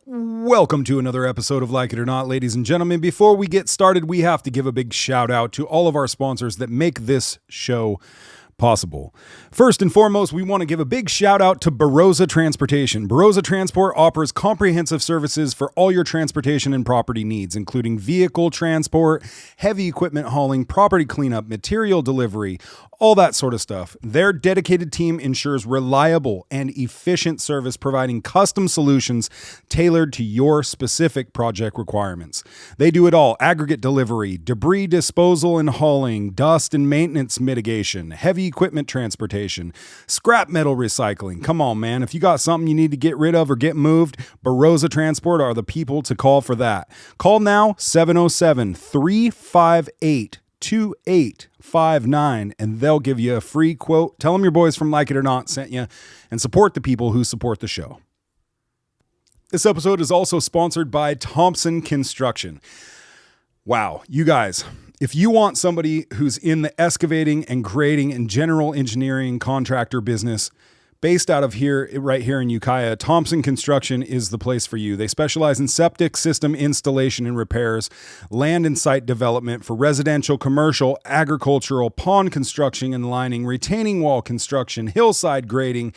Welcome to another episode of Like It or Not, ladies and gentlemen. Before we get started, we have to give a big shout out to all of our sponsors that make this show possible. First and foremost, we want to give a big shout out to Barossa Transportation. Barossa Transport offers comprehensive services for all your transportation and property needs, including vehicle transport, heavy equipment hauling, property cleanup, material delivery, all that sort of stuff. Their dedicated team ensures reliable and efficient service, providing custom solutions tailored to your specific project requirements. They do it all: aggregate delivery, debris disposal and hauling, dust and maintenance mitigation, heavy equipment transportation, scrap metal recycling. Come on, man. If you got something you need to get rid of or get moved, Barossa Transport are the people to call for that. Call now, 707-358-2859, and they'll give you a free quote. Tell them your boys from Like It or Not sent you, and support the people who support the show. This episode is also sponsored by Thompson Construction. Wow, you guys, if you want somebody who's in the excavating and grading and general engineering contractor business based out of here, right here in Ukiah, Thompson Construction is the place for you. They specialize in septic system installation and repairs, land and site development for residential, commercial, agricultural, pond construction and lining, retaining wall construction, hillside grading,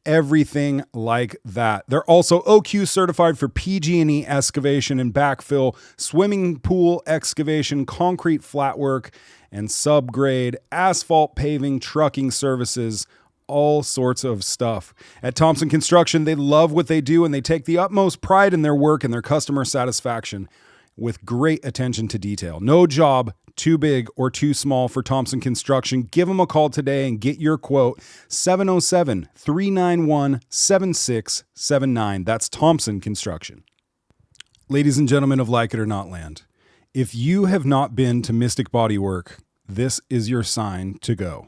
everything like that. They're also OQ certified for PG&E excavation and backfill, swimming pool excavation, concrete flat work, and subgrade, asphalt paving, trucking services, all sorts of stuff. At Thompson Construction, they love what they do and they take the utmost pride in their work and their customer satisfaction with great attention to detail. No job too big or too small for Thompson Construction. Give them a call today and get your quote, 707-391-7679. That's Thompson Construction. Ladies and gentlemen of Like It or Not land, if you have not been to Mystic Bodywork, this is your sign to go.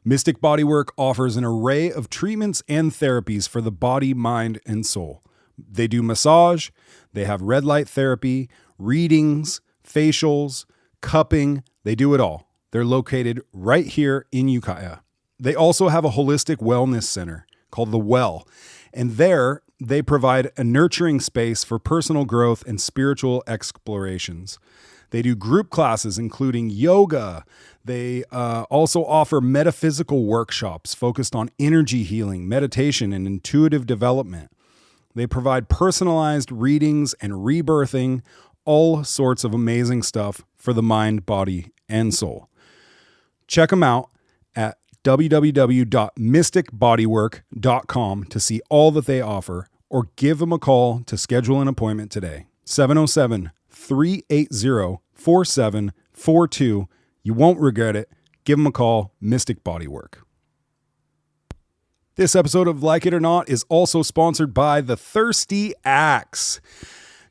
Mystic Bodywork offers an array of treatments and therapies for the body, mind, and soul. They do massage, they have red light therapy, readings, facials, cupping, they do it all. They're located right here in Ukiah. They also have a holistic wellness center called The Well, and there they provide a nurturing space for personal growth and spiritual explorations. They do group classes, including yoga. They also offer metaphysical workshops focused on energy healing, meditation, and intuitive development. They provide personalized readings and rebirthing, all sorts of amazing stuff for the mind, body, and soul. Check them out at www.mysticbodywork.com to see all that they offer, or give them a call to schedule an appointment today. 707-380-4742. You won't regret it. Give them a call, Mystic Bodywork. This episode of Like It or Not is also sponsored by The Thirsty Axe.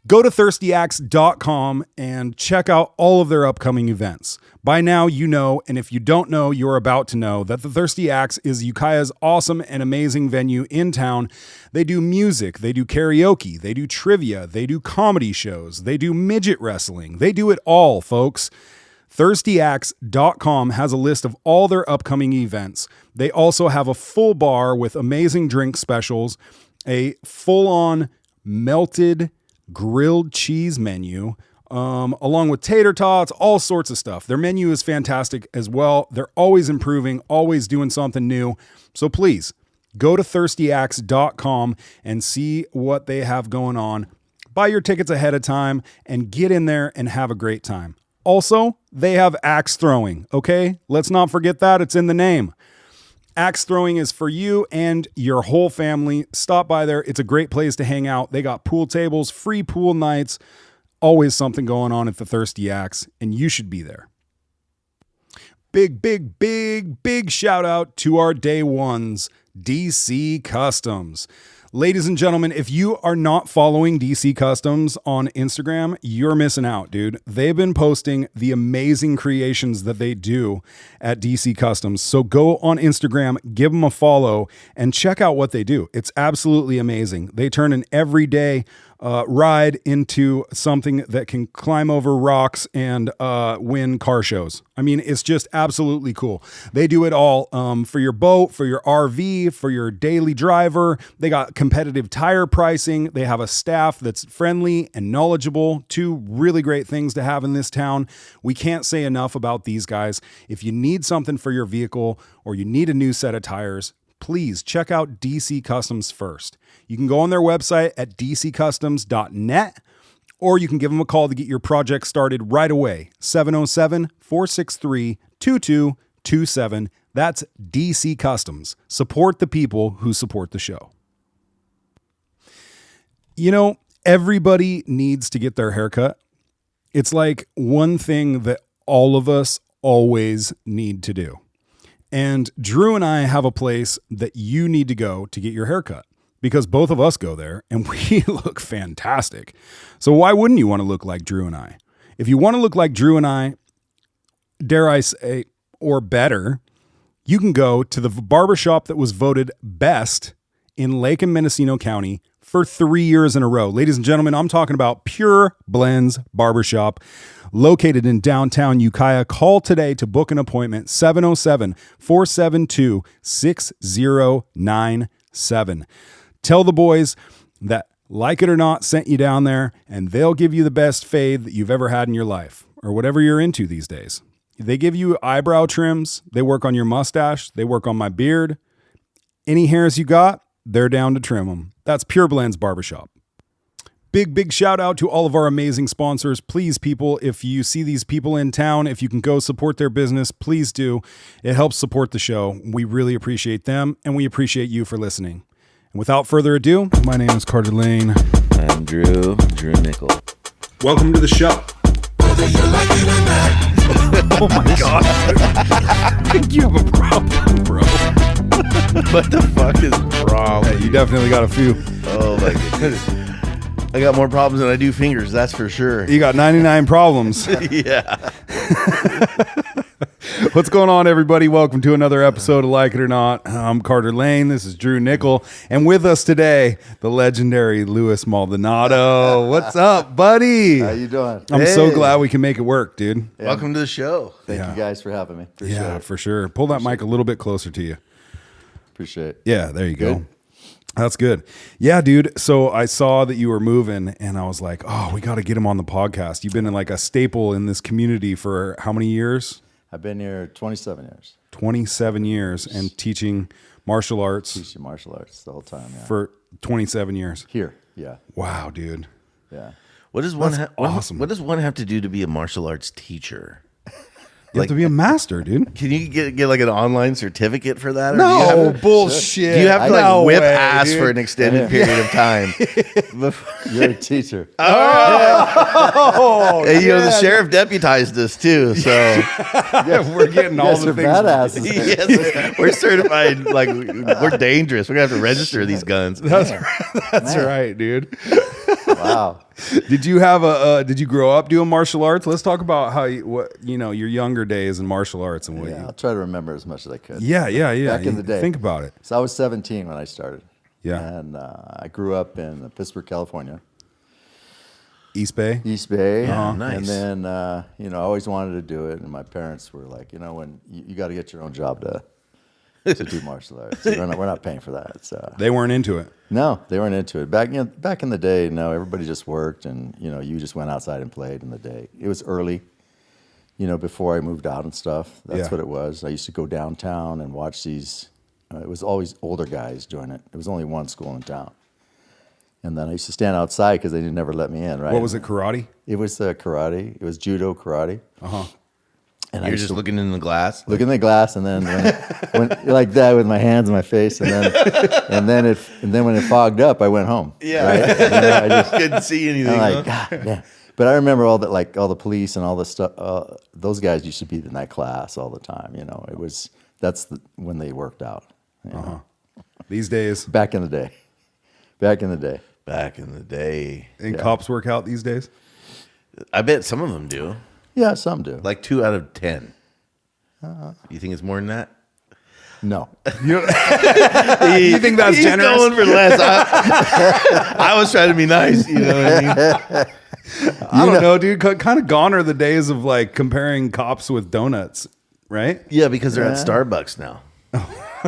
Go to thirstyaxe.com and check out all of their upcoming events. By now, you know, and if you don't know, you're about to know that the Thirsty Axe is Ukiah's awesome and amazing venue in town. They do music, they do karaoke, they do trivia, they do comedy shows, they do midget wrestling. They do it all, folks. Thirstyaxe.com has a list of all their upcoming events. They also have a full bar with amazing drink specials, a full-on melted grilled cheese menu, along with tater tots, all sorts of stuff. Their menu is fantastic as well. They're always improving, always doing something new. So please go to thirstyaxe.com and see what they have going on. Buy your tickets ahead of time and get in there and have a great time. Also, they have axe throwing, okay? Let's not forget that. It's in the name. Axe throwing is for you and your whole family. Stop by there. It's a great place to hang out. They got pool tables, free pool nights, always something going on at the Thirsty Axe, and you should be there. Big shout out to our day ones, DC Customs. Ladies and gentlemen, if you are not following DC Customs on Instagram, you're missing out, dude. They've been posting the amazing creations that they do at DC Customs. So go on Instagram, give them a follow, and check out what they do. It's absolutely amazing. They turn an everyday ride into something that can climb over rocks and win car shows. I mean, it's just absolutely cool. They do it all for your boat, for your RV, for your daily driver. They got competitive tire pricing. They have a staff that's friendly and knowledgeable. Two really great things to have in this town. We can't say enough about these guys. If you need something for your vehicle or you need a new set of tires, please check out DC Customs first. You can go on their website at dccustoms.net, or you can give them a call to get your project started right away. 707-463-2227. That's DC Customs. Support the people who support the show. You know, everybody needs to get their haircut. It's like one thing that all of us always need to do. And Drew and I have a place that you need to go to get your haircut, because both of us go there and we look fantastic. So why wouldn't you want to look like Drew and I? If you want to look like Drew and I, dare I say, or better, you can go to the barbershop that was voted best in Lake and Mendocino County for 3 years in a row. Ladies and gentlemen, I'm talking about Pure Blends Barbershop, located in downtown Ukiah. Call today to book an appointment, 707-472-6097. Tell the boys that Like It or Not sent you down there, and they'll give you the best fade that you've ever had in your life, or whatever you're into these days. They give you eyebrow trims. They work on your mustache. They work on my beard. Any hairs you got, they're down to trim them. That's Pure Blends Barbershop. Big shout out to all of our amazing sponsors. Please, people, if you see these people in town, if you can go support their business, please do. It helps support the show. We really appreciate them, and we appreciate you for listening. And without further ado, my name is Carter Lane. I'm Drew Nickel. Welcome to the show. Oh my God. I think you have a problem, bro. What the fuck is wrong? Hey, you definitely got a few. Oh my goodness. I got more problems than I do fingers, that's for sure. You got 99 problems. Yeah. What's going on, everybody? Welcome to another episode of Like It or Not. I'm Carter Lane. This is Drew Nickel. And with us today, the legendary Louis Maldonado. What's up, buddy? How you doing? I'm so glad we can make it work, dude. Yeah. Welcome to the show. Thank you guys for having me. Yeah, for sure. Pull that mic a little bit closer to you. Appreciate it. Yeah, there you go. Good. That's good. Yeah, dude. So I saw that you were moving and I was like, oh, we got to get him on the podcast. You've been like a staple in this community for how many years? I've been here 27 years. 27 years and teaching martial arts. Teaching martial arts the whole time, yeah. For 27 years. Here, yeah. Wow, dude. Yeah. What does one awesome. What does one have to do to be a martial arts teacher? You have to be a master, dude. Can you get like an online certificate for that? Or No, bullshit. do you have to like No whip way, ass dude. for an extended period of time? You're a teacher. Oh, And, the sheriff deputized us too, so we're getting all Yes, the you're things. badasses. yes, we're certified. Like we're dangerous. We're gonna have to register these guns. That's right, dude. Wow. Did you have did you grow up doing martial arts? Let's talk about how your younger days in martial arts and what Yeah, you. I'll try to remember as much as I could. Yeah. Back in the day. Think about it. So I was 17 when I started. Yeah. And I grew up in Pittsburgh, California, East Bay. East Bay. Nice. And then, I always wanted to do it. And my parents were like, when you got to get your own job to do martial arts. We're not paying for that. So. They weren't into it. No, they weren't into it. Back in the day, no, everybody just worked and, you just went outside and played in the day. It was early, before I moved out and stuff. That's what it was. I used to go downtown and watch these. It was always older guys doing it. There was only one school in town. And then I used to stand outside because they never let me in, right? What was it, karate? It was karate. It was judo karate. Uh-huh. And You're just looking in the glass. look in the glass, and then when like that with my hands in my face, and then when it fogged up, I went home. Yeah, right? I just couldn't see anything. I'm like, God, yeah. But I remember all the police and all the stuff. Those guys used to be in that class all the time. When they worked out. These days. Back in the day. Back in the day. And cops work out these days? I bet some of them do. Yeah, some do. Like 2 out of 10. You think it's more than that? No. You think that's He's generous? going for less. I was trying to be nice. You know what I mean? I don't know, dude. Kind of gone are the days of like comparing cops with donuts, right? Yeah, because they're at Starbucks now.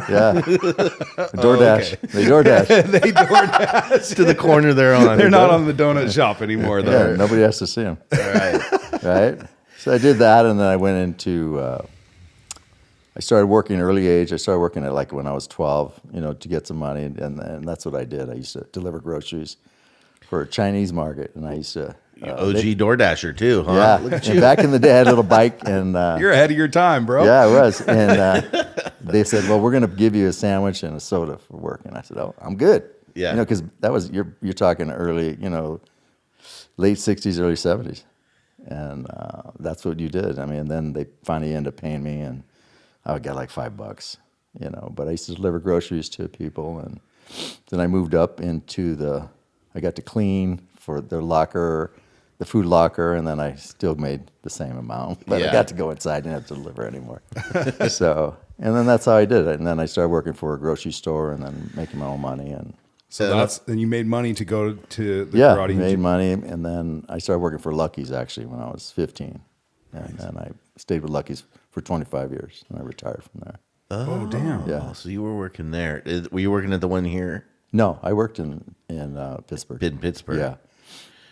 Yeah. DoorDash. okay. They DoorDash. They DoorDash. To the corner they're on. They're not on the donut shop anymore, though. Yeah, nobody has to see them. All right. Right? So I did that, and then I went into, I started working early age. I started working at like when I was 12, to get some money, and that's what I did. I used to deliver groceries for a Chinese market, and I used to... OG DoorDasher too, huh? Yeah, Look at and you. back in the day, I had a little bike, and You're ahead of your time, bro. yeah, I was. And they said, "Well, we're going to give you a sandwich and a soda for work." And I said, "Oh, I'm good." Yeah. because that was you're talking early, late '60s, early '70s, and that's what you did. I mean, and then they finally ended up paying me, and I would get like $5, But I used to deliver groceries to people, and then I moved up into I got to clean for their locker. The food locker, and then I still made the same amount, but I Yeah. got to go inside, didn't have to deliver anymore. So, and then that's how I did it. And then I started working for a grocery store, and then making my own money. And So then you made money to go to the yeah, karate. made money. And then I started working for Lucky's actually when I was 15, and then I stayed with Lucky's for 25 years, and I retired from there. Oh, damn. Yeah. So you were working there. Were you working at the one here No, I worked in Pittsburgh. in Pittsburgh? Yeah,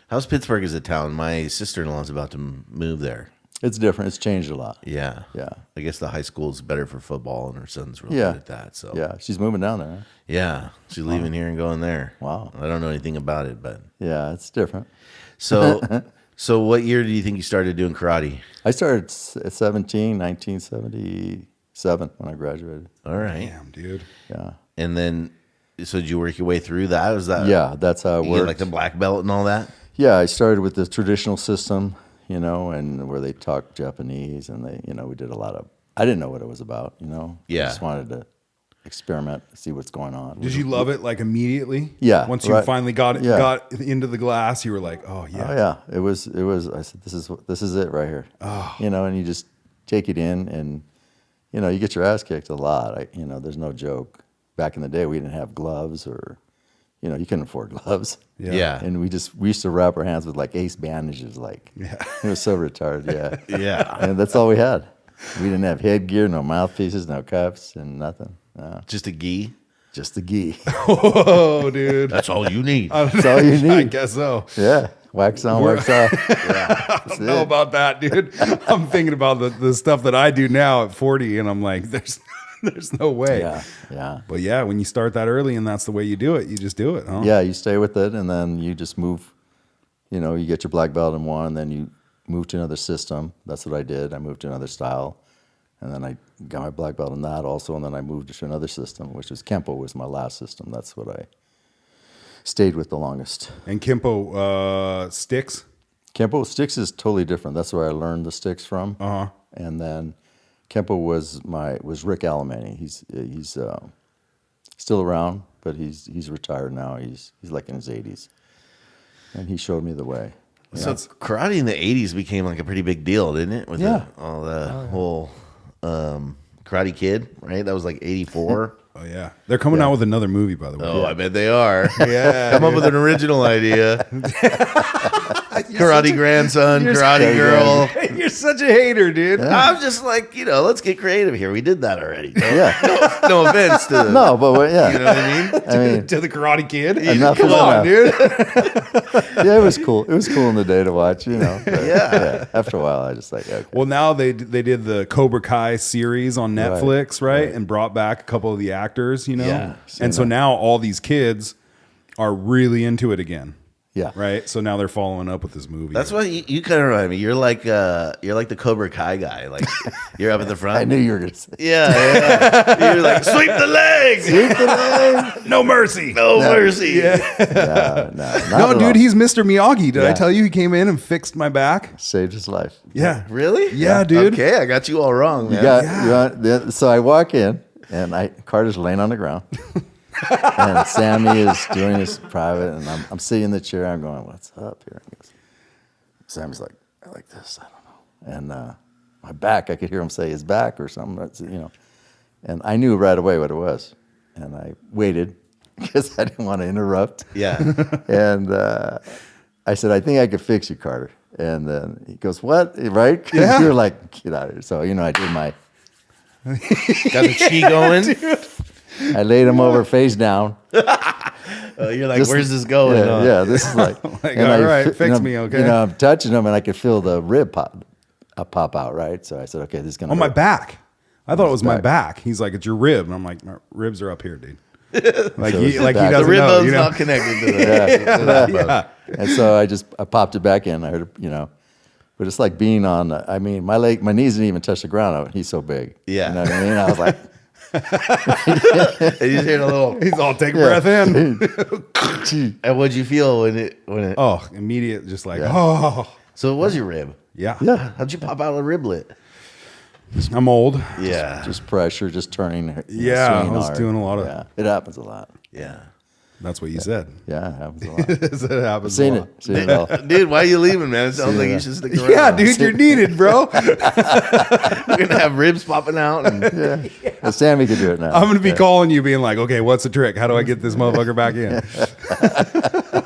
How's Pittsburgh as a town? My sister-in-law's about to move there. it's different. It's changed a lot. Yeah. Yeah. I guess the high school's better for football, and her son's really Yeah. good at that. So Yeah, she's moving down there. Huh? yeah, she's leaving here and going there. Wow. I don't know anything about it, but Yeah, it's different. so so what year do you think you started doing karate? I started at 1977 when I graduated. All right. Damn, dude. Yeah. And then, so did you work your way through that? Was that Yeah, that's how it you get worked. like the black belt and all that? Yeah, I started with the traditional system, and where they talk Japanese, and we did a lot of. I didn't know what it was about, Yeah. I just wanted to experiment, see what's going on. Did you love it like immediately? Yeah, Once you right. finally got Yeah. got into the glass, you were like, oh yeah. Oh yeah, it was. I said, this is it right here. Oh. And you just take it in, and you get your ass kicked a lot. There's no joke. Back in the day, we didn't have gloves, or you couldn't afford gloves. Yeah. And we used to wrap our hands with like ace bandages, Yeah. It was so retarded, yeah. Yeah. And that's all we had. We didn't have headgear, no mouthpieces, no cuffs, and nothing. No, Just a gi? just the gi. Oh, dude. That's all you need. That's all you I need. guess so. Yeah, wax on, wax off. I don't know about that, dude. I'm thinking about the stuff that I do now at 40, and I'm like, there's no way. Yeah, yeah. But yeah, when you start that early and that's the way you do it, you just do it, huh? Yeah, you stay with it, and then you just move. You get your black belt in one, and then you move to another system. That's what I did. I moved to another style, and then I got my black belt in that also, and then I moved to another system, which was Kempo was my last system. That's what I stayed with the longest. And Kimpo sticks. Kempo sticks is totally different. That's where I learned the sticks from. Uh-huh. And then Kempo was Rick Alemany. He's still around, but he's retired now. He's like in his 80s, and he showed me the way. So karate in the 80s became like a pretty big deal, didn't it? With Yeah. all the whole Karate Kid, right? That was like 84. Oh yeah, they're coming out with another movie, by the way. Oh, I bet they are. Yeah, Come up with an original idea. Karate grandson, karate girl. You're such a hater, dude. I'm just like, let's get creative here. We did that already. Yeah. No offense to No, but yeah. you know what I mean? I mean, To the Karate Kid. Enough Come is on, enough. dude. yeah, it was cool. It was cool in the day to watch, But, Yeah. After a while, I just like, okay. Well, now they did the Cobra Kai series on Netflix, right? And brought back a couple of the actors, Yeah. And so now all these kids are really into it again, Yeah. right? So now they're following up with this movie. That's what you kind of remind me. You're like the Cobra Kai guy. Like you're up at the front. I knew you were going to say. Yeah. You're like sweep the leg. no mercy. No mercy. Yeah. Not No, at dude, all. he's Mr. Miyagi. Did I Yeah. tell you he came in and fixed my back? Saved his life. Yeah. Really? Yeah, dude. Okay, I got you all wrong, man. So I walk in, and Carter's laying on the ground. And Sammy is doing his private, and I'm sitting in the chair. I'm going, "What's up here?" And he goes, Sammy's like, "I like this. I don't know." And my back, I could hear him say his back or something. And I knew right away what it was. And I waited because I didn't want to interrupt. Yeah. And I said, I think I could fix you, Carter. And then he goes, what? Right? Because Yeah. you're like, get out of here. So, I did my... Got the chi going. I laid him over face down. You're like, where's this going? Yeah, this is like... Like, and all I right, fi- fix and me, I'm- okay? I'm touching him, and I could feel the rib pop out, right? So I said, okay, this is going to On my back. I thought it was my back. back. He's like, it's your rib. And I'm like, my ribs are up here, dude. Like, So he it's doesn't back. The rib know. bone's not connected to the Yeah. And so I popped it back in. I heard, but it's like being on. My knees didn't even touch the ground. He's so big. Yeah. You know what I mean? I was like, And you just heard a little. He's all take a breath in. And what'd you feel when it? Oh, immediate, just like, Yeah. oh. So it was your rib. Yeah. yeah, How'd you pop out a riblet? I'm old. Yeah. just pressure, just turning. Yeah, I swinging was hard. doing a lot of- Yeah, it happens a lot. Yeah. That's what you said. Yeah, it happens a lot. It happens Seen a lot. it. Seen it all. Dude, why are you leaving, man? It sounds See like that. you should stick around. Yeah, dude, you're needed, bro. We're gonna have ribs popping out. And Yeah. Well, Sammy could do it now. I'm going to be calling you being like, okay, what's the trick? How do I get this motherfucker back in?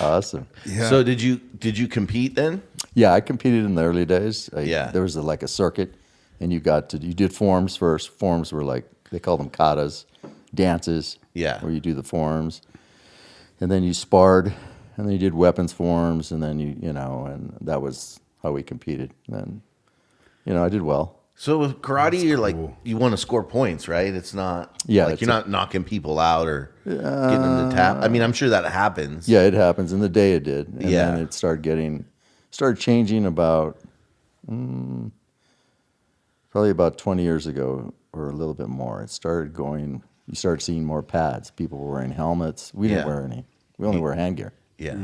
Awesome. Yeah. So did you compete then? Yeah, I competed in the early days. Yeah. There was like a circuit, and you did forms first. Forms were like, they called them katas, dances. Yeah. Where you do the forms. And then you sparred, and then you did weapons forms, and then and that was how we competed. And then, I did well. So with karate, you're like cool. you want to score points, right? It's not Yeah, like it's you're not knocking people out or getting them to tap. I mean, I'm sure that happens. Yeah, it happens. In the day it did. And Yeah. then it started changing about, probably about 20 years ago or a little bit more. It started going, you started seeing more pads. People were wearing helmets. We didn't Yeah. wear any. We only wear hand gear. Yeah.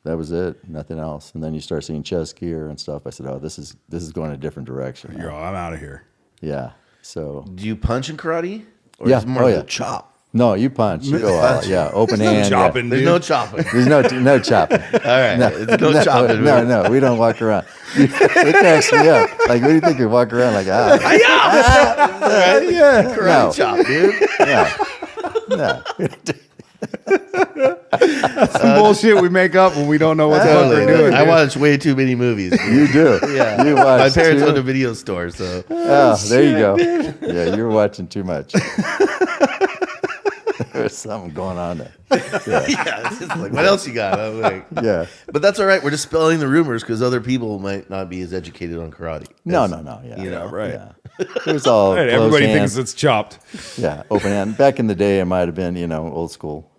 That was it, nothing else. And then you start seeing chest gear and stuff. I said, oh, this is going a different direction. You're all, I'm out of here. Yeah. So, Do you punch in karate? Or Yeah. is it more Oh, of yeah. a chop? no, you punch. You go out. Yeah, open hand. yeah. Chopping, There's dude. no chopping. There's no chopping. All right. It's no chopping. No, we don't walk around. It cracks me up. Like, what do you think? You walk around like, Yeah. Karate No. chop, dude. no. Some bullshit we make up when we don't know what the fuck Totally. we're doing. I dude. watch way too many movies. dude. You do. Yeah. You watch My parents too. owned a video store, so Oh, there you go. Yeah, you're watching too much. There's something going on there. yeah. It's just like, what else you got? I'm like, Yeah. but that's all right. We're dispelling the rumors because other people might not be as educated on karate. No. as- Yeah. You know, right. Yeah. It was all Hey, closed everybody hand. thinks it's chopped. Yeah, open hand. Back in the day, it might have been, old school.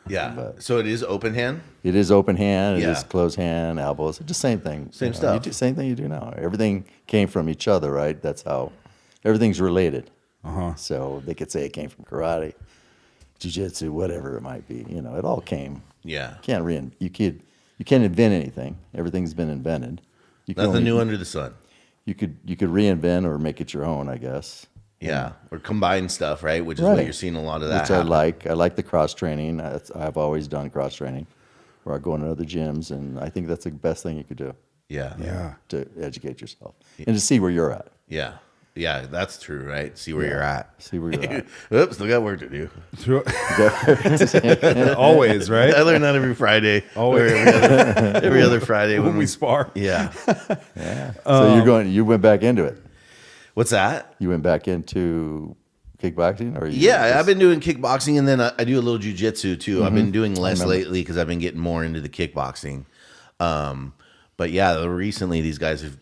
Yeah. But So it is open hand. it is open hand. It Yeah. is closed hand, elbows. Just same thing. Same stuff. You do same thing you do now. Everything came from each other, right? That's how everything's related. So they could say it came from karate, jiu-jitsu, whatever it might be. It all came. Yeah. You can't invent anything. Everything's been invented. You can Nothing only- new under the sun. You could reinvent or make it your own, I guess. Yeah. Or combine stuff, right? Which is what Right. you're seeing a lot of that. Which I happen. like. I like the cross training. I've always done cross training, where I go into other gyms, and I think that's the best thing you could do Yeah. Yeah. to educate yourself and to see where you're at. Yeah. Yeah. That's true, right? See where you're at. See where you're at. Oops, still got work to do. Always, right? I learn that every Friday. Always. Or every other Friday When we spar. Yeah. So you went back into it. What's that? You went back into kickboxing, or Yeah, I've been doing kickboxing, and then I do a little jujitsu too. I've been doing less remember. lately because I've been getting more into the kickboxing. But yeah, recently these guys have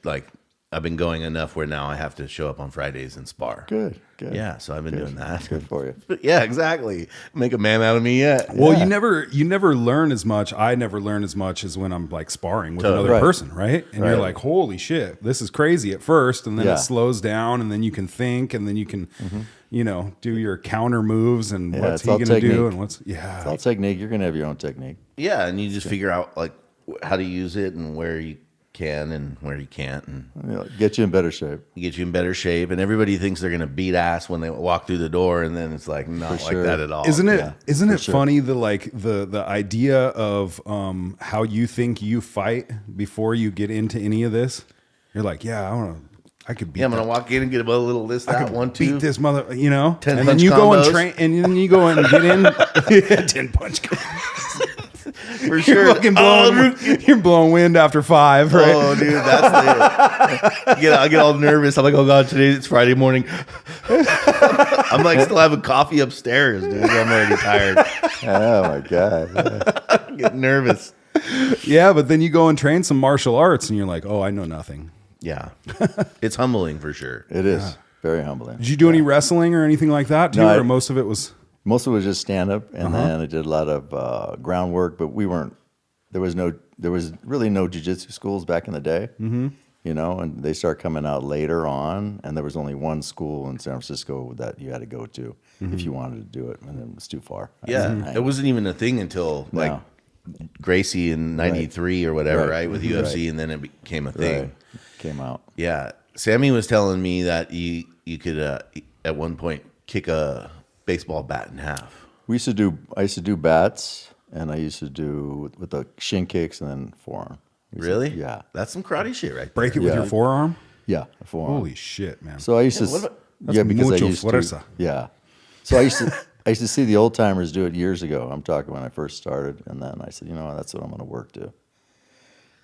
I've been going enough where now I have to show up on Fridays and spar. good. Yeah, so I've been doing that. Good for you. Yeah, exactly. Make a man out of me yet. Well, Yeah. you never learn as much. I never learn as much as when I'm like sparring with Totally. another Right. person, right? And you're Right. like, holy shit, this is crazy at first, and then Yeah. it slows down, and then you can think, and then you can, do your counter moves and Yeah, what's it's he all gonna do technique. and what's It's all technique. You're gonna have your own technique. Yeah, and you just figure out how to use it and where you can and where you can't, and Get you in better shape. get you in better shape. And everybody thinks they're gonna beat ass when they walk through the door, and then it's like not For like sure. that at all. Isn't it? Yeah, Isn't for it sure. funny the idea of how you think you fight before you get into any of this? You're like, yeah, I could beat Yeah, I'm that. gonna walk in and get a little list. I That could one, two. beat this mother, you know. 10 and then punch you go and combos. train, and then you go and get in. 10 punch. For sure. You're blowing wind after 5, right? Oh, dude, that's the. I get all nervous. I'm like, oh god, it's Friday morning. I'm like still having coffee upstairs, dude. I'm already tired. Oh my god. I'm getting nervous. Yeah, but then you go and train some martial arts, and you're like, oh, I know nothing. Yeah, it's humbling for sure. It is very humbling. Did you do any wrestling or anything like that too, No, or most of it was? Most of it was just stand up, and then I did a lot of groundwork. But we weren't. There was really no jiu-jitsu schools back in the day. Mm-hmm. You know, and they start coming out later on, and there was only one school in San Francisco that you had to go to if you wanted to do it, and it was too far. Yeah, it wasn't even a thing until like No. Gracie in '93 or whatever, right? With UFC, Right. and then it became a thing. Right. Came out. Yeah, Sammy was telling me that you could at one point kick a baseball bat in half. I used to do bats, and I used to do with the shin kicks and then forearm. Really? Yeah. That's some karate shit, right? Break it with Yeah. your forearm? Yeah, a forearm. Holy shit, man. So I used to, what about- That's mucho fuerza. yeah. So I used to see the old timers do it years ago. I'm talking when I first started, and then I said, you know, that's what I'm going to work to.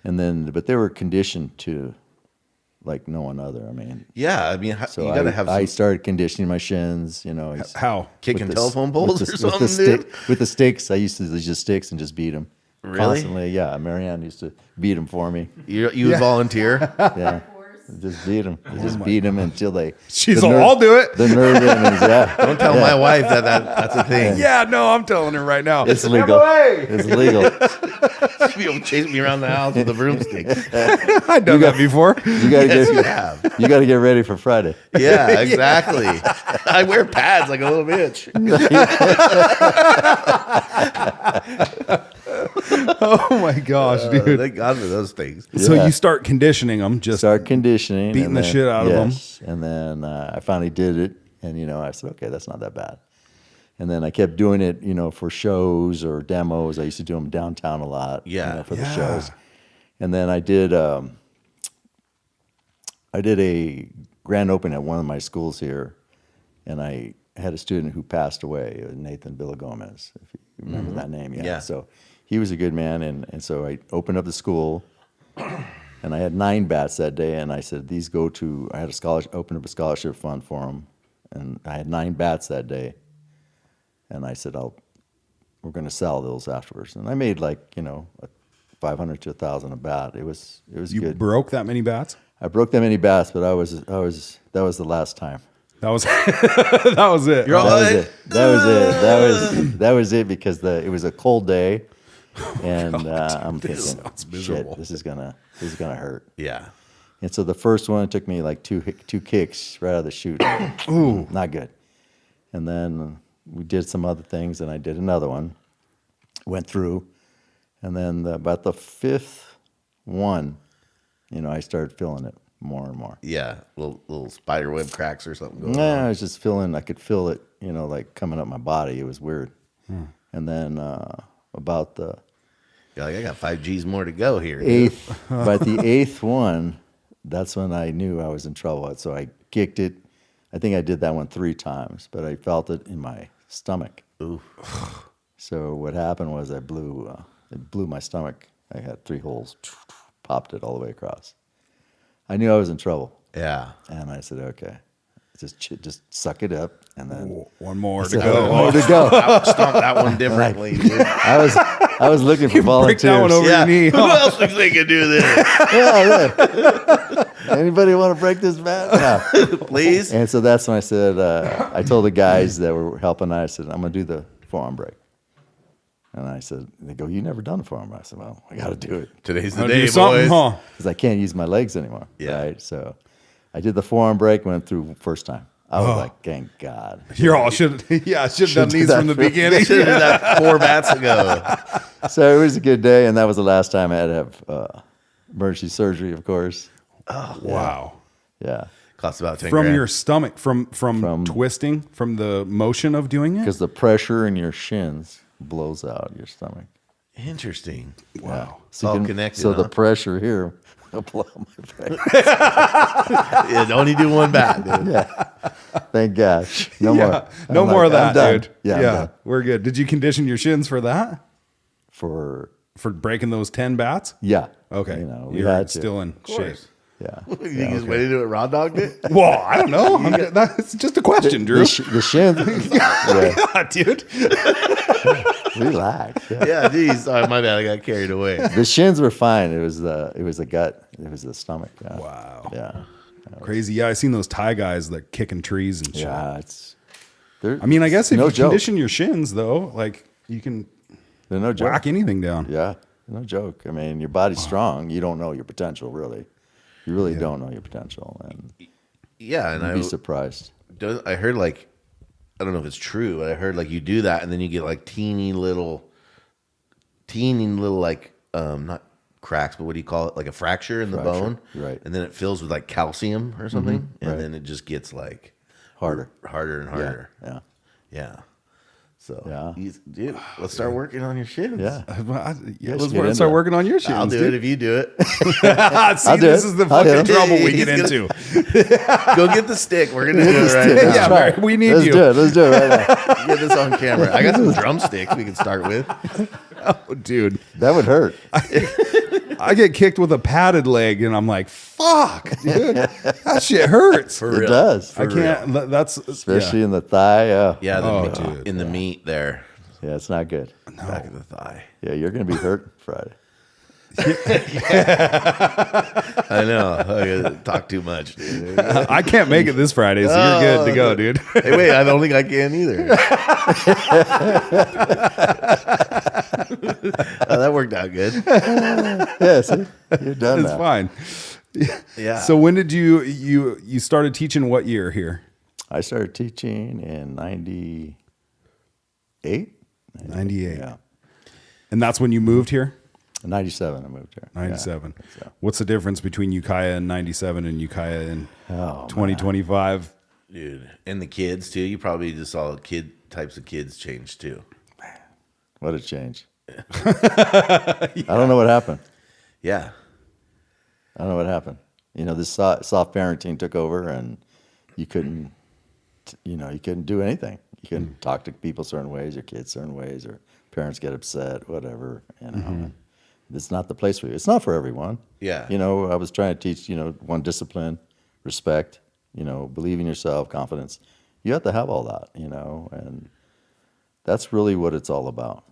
And then, but they were conditioned to like no one other. I mean, Yeah, I mean, so you gotta have some I started conditioning my shins. You know, How? kicking with the- telephone poles with or the, something, with the dude. with the sticks. I used to use just sticks and just beat them. Really? Constantly, yeah. Marianne used to beat them for me. You would volunteer. Yeah. Just beat them. Just beat them until they. She's the all, nerve- I'll do it. The nerve endings, yeah. Don't tell my wife that's a thing. Yeah, no, I'm telling her right now. It's legal. It's legal. She'd be able to chase me around the house with a broomstick. I've done that before. You gotta Yes, you get. have. You gotta get ready for Friday. Yeah, exactly. I wear pads like a little bitch. Oh my gosh, dude. Thank God for those things. So Yeah. you start conditioning them, just Start conditioning, Beating and the then- shit out of 'em. yes. And then I finally did it, and I said, okay, that's not that bad. And then I kept doing it, for shows or demos. I used to do them downtown a lot, Yeah. for the Yeah. shows. And then I did a grand opening at one of my schools here, and I had a student who passed away, Nathan Villagomez, if you remember that name. Yeah. So he was a good man, and so I opened up the school, and I had 9 bats that day, and I said, these go to, I had a scholarship, opened up a scholarship fund for them, and I had 9 bats that day, and I said, we're going to sell those afterwards. And I made $500 to $1,000 a bat. It was you good. broke that many bats. I broke that many bats, but that was the last time. That was that was it. You're all That was right. it. That was it because it was a cold day, and I'm thinking, sounds miserable. shit, this is gonna hurt. Yeah. And so the first one took me like two kicks right out of the chute. Ooh, not good. And then we did some other things, and I did another one, went through, and then about the 5th one, I started feeling it more and more. Yeah. Little spider web cracks or something going Yeah, on. I was just feeling, I could feel it, like coming up my body. It was weird. And then about the You're like, I got 5 G's more to go here. dude. 8th, by the 8th one, that's when I knew I was in trouble. So I kicked it. I think I did that one 3 times, but I felt it in my stomach. Ooh. So what happened was it blew my stomach. I had 3 holes, popped it all the way across. I knew I was in trouble, Yeah. and I said, okay, just suck it up, and then One more to So, go. more to go. Stomp that one differently, dude. I was looking for Break volunteers. that one over Yeah. your knee. Who else thinks they can do this? Yeah. Anybody want to break this bat? No. Please? And so that's when I said, I told the guys that were helping, I said, I'm going to do the forearm break. And I said, they go, you never done a forearm break. I said, well, I got to do it Today's the Gotta day, do something, boys. huh? because I can't use my legs anymore. Yeah. Right. So I did the forearm break, went through first time. I was like, thank God. You're all should have done Should these do from the that. beginning. Should have done that 4 bats ago. So it was a good day. And that was the last time I had to have emergency surgery, of course. Wow. Yeah. Costs about 10 From grand. your stomach, from twisting, from the motion of doing it. Because the pressure in your shins blows out your stomach. Interesting. Wow. So all you can- connected, So huh? the pressure here will blow my face. Yeah, only do one bat, dude. Thank gosh. No Yeah. more. No I'm more of like, that, I'm done. dude. Yeah, I'm done. We're good. Did you condition your shins for that? For breaking those 10 bats? yeah. Okay. You know, we You're had to. still in shape. course. Yeah. You just waited to it, raw dogged it? Well, I don't know. That's just a question, Drew. The shins. yeah. Yeah, dude. Relax. Yeah. Yeah, geez. Sorry, my bad. I got carried away. The shins were fine. It was the gut. It was the stomach. Yeah. Wow. Yeah. Crazy. Yeah, I seen those Thai guys that kicking trees and shit. Yeah. It's. They're, I mean, I guess if no you joke. condition your shins, though, like you can They're no joke. whack anything down. Yeah. No joke. I mean, your body's strong. You don't know your potential, really. You really don't know your potential, and Yeah, and you'd be surprised. I heard like, I don't know if it's true, but I heard like you do that and then you get like teeny little like not cracks, but what do you call it? Like a fracture in the bone, right. And then it fills with like calcium or something, and right. then it just gets like Harder. and harder. Yeah. Yeah. So, Yeah. dude, let's start working on your shins. Yeah. Let's get into start it. working on your shins. I'll do it if you do it. See, I'll do this it. is the I'll do fucking it. trouble we He's get into. Go get the stick. We're gonna do it right Let's now. Yeah, try Mary, we need Let's you. do it. Let's do it right now. Get this on camera. I got some drumsticks we can start with. Oh, dude. That would hurt. I get kicked with a padded leg, and I'm like, fuck, dude. That shit hurts. For It real. does. I can't. That's Especially in the thigh. Yeah, Oh, meat, dude. in the meat there, Yeah, it's not good. back of the thigh. Yeah, you're going to be hurt Friday. I know. I talk too much, dude. I can't make it this Friday, so you're good to go, dude. Hey, wait, I don't think I can either. Oh, that worked out good. Yeah, see? You're done It's now. fine. Yeah. So when did you started teaching? What year here? I started teaching in 98. 98. Yeah. And that's when you moved here? 97 I moved here. 97. Yeah, so. What's the difference between Ukiah in 97 and Ukiah in Oh, 2025? Dude, and the kids too. You probably just saw types of kids change too. What a change. I don't know what happened. Yeah. I don't know what happened. You know, this soft parenting took over, and you couldn't do anything. You couldn't talk to people certain ways, or kids certain ways, or parents get upset, whatever. You know, it's not the place for you. It's not for everyone. Yeah. You know, I was trying to teach, one discipline, respect, believe in yourself, confidence. You have to have all that, and that's really what it's all about.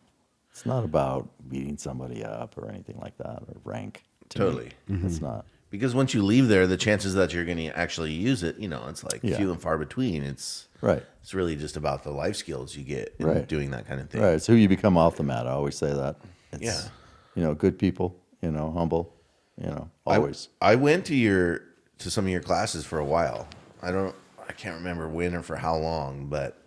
It's not about beating somebody up or anything like that, or rank. To Totally. me. It's not. Because once you leave there, the chances that you're going to actually use it, it's like Yeah. few and far between. It's Right. It's really just about the life skills you get in Right. doing that kind of thing. Right. It's who you become off the mat. I always say that. It's, Yeah. Good people, humble, always. I went to some of your classes for a while. I can't remember when or for how long, but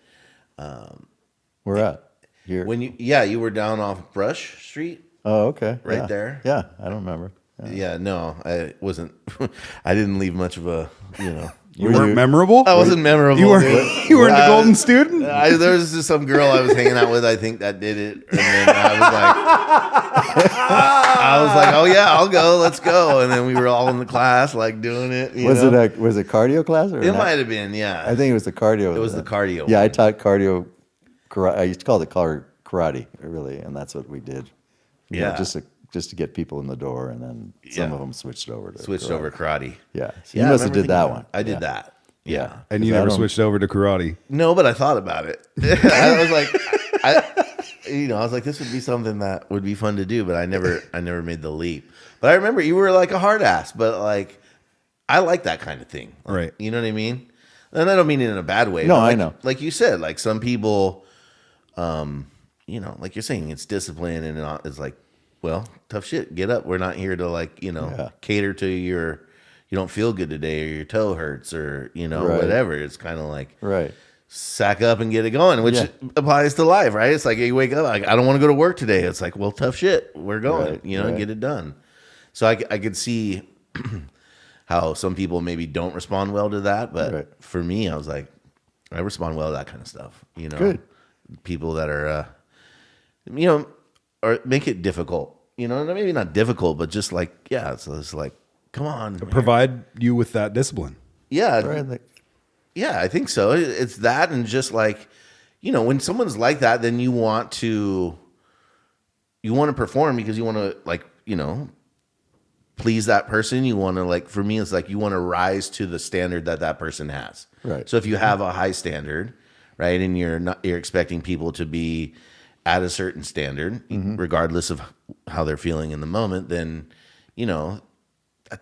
Where at? Here. when you were down off Brush Street. Oh, okay. Right Yeah. there? Yeah. I don't remember. Yeah, no, I wasn't. I didn't leave much of a, You weren't memorable? I wasn't memorable. You weren't, dude. you weren't the golden student? There was just some girl I was hanging out with, I think, that did it, and then I was like, oh yeah, I'll go, let's go, and then we were all in the class like doing it. Was it cardio class or It not? might have been, yeah. I think it was the cardio. It was the cardio Yeah, I one. taught cardio. I used to call it karate, really, and that's what we did. Yeah. Just to get people in the door, and then some Yeah. of them switched over to Switched over karate. Yeah, so Yeah, you I must have remember did that thinking one. I did Yeah. that. Yeah. And you I never don't- switched over to karate. No, but I thought about it. I was like, I was like, this would be something that would be fun to do, but I never made the leap. But I remember you were like a hard ass, but like, I like that kind of thing. Like, Right. You know what I mean? And I don't mean it in a bad way. No, but I like, know. Like you said, like some people, like you're saying, it's discipline and it's like, well, tough shit. Get up. We're not here to like, cater to you don't feel good today or your toe hurts or, Right. whatever. It's kind of like, Right. sack up and get it going, which Yeah. applies to life, right? It's like you wake up, like, I don't want to go to work today. It's like, well, tough shit. We're going, Right, right. get it done. So I could see how some people maybe don't respond well to that. But Right. for me, I was like, I respond well to that kind of stuff, Good. People that are, or make it difficult. You know, maybe not difficult, but just like, yeah. So it's like, come on, man. Provide you with that discipline. Yeah, Right. yeah, I think so. It's that, and just like, you know, when someone's like that, then you want to perform because you want to, like, you know, please that person. You want to, like, for me, it's like you want to rise to the standard that person has. Right. So if you have a high standard, right, and you're expecting people to be at a certain standard, regardless of how they're feeling in the moment, then, you know,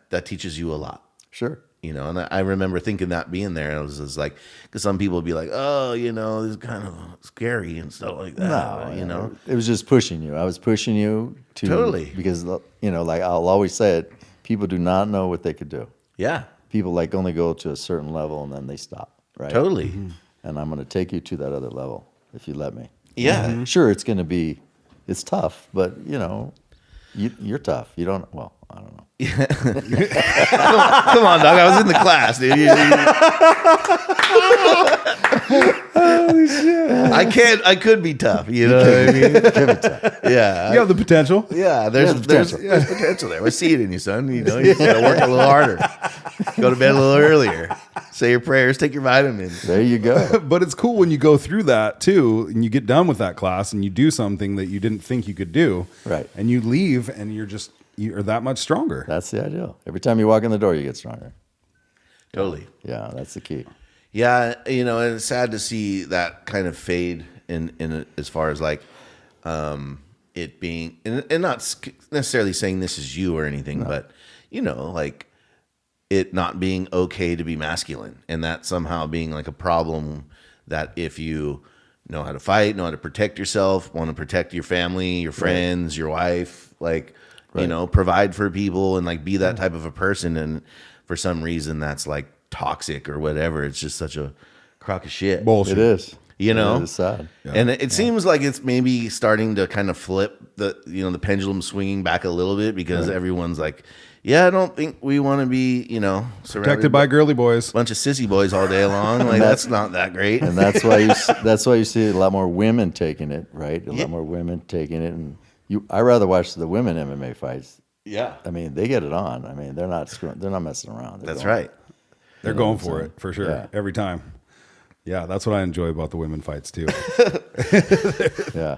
that teaches you a lot. Sure. You know, and I remember thinking that being there, it was just like, because some people would be like, oh, you know, this is kind of scary and stuff like that. No, you know, it was just pushing you. I was pushing you to Totally. because, you know, like I'll always say it. People do not know what they could do. yeah, People like only go to a certain level and then they stop. Right. totally, And I'm going to take you to that other level if you let me. yeah, Sure, it's going to be, it's tough, but you know, you're tough. You don't. Well, I don't know. Come on, dog. I was in the class, dude. I could be tough. You know what I mean? Yeah, You have the potential. yeah. There's potential there. I see it in you, son. You know, you just gotta work a little harder. Go to bed a little earlier. Say your prayers. Take your vitamins. There you go. But it's cool when you go through that too, and you get done with that class, and you do something that you didn't think you could do, Right. And you leave, and you're that much stronger. That's the ideal. Every time you walk in the door, you get stronger. Totally. Yeah, that's the key. Yeah, you know, and it's sad to see that kind of fade in as far as like it being, and not necessarily saying this is you or anything, but you know, like it not being okay to be masculine, and that somehow being like a problem. That if you know how to fight, know how to protect yourself, want to protect your family, your friends, your wife, like you know, provide for people and like be that type of a person, and for some reason that's like toxic or whatever. It's just such a crock of shit. Bullshit. It is. You know, it is sad. and it seems like it's maybe starting to kind of flip the pendulum swinging back a little bit because everyone's like, yeah, I don't think we want to be, you know, surrounded Protected by girly boys. bunch of sissy boys all day long. Like that's not that great. And that's why you see a lot more women taking it, right? A lot more women taking it, and I rather watch the women MMA fights. Yeah, I mean, they get it on. I mean, they're not messing around. that's right. They're going for it for sure Yeah. every time. Yeah, that's what I enjoy about the women fights too. Yeah.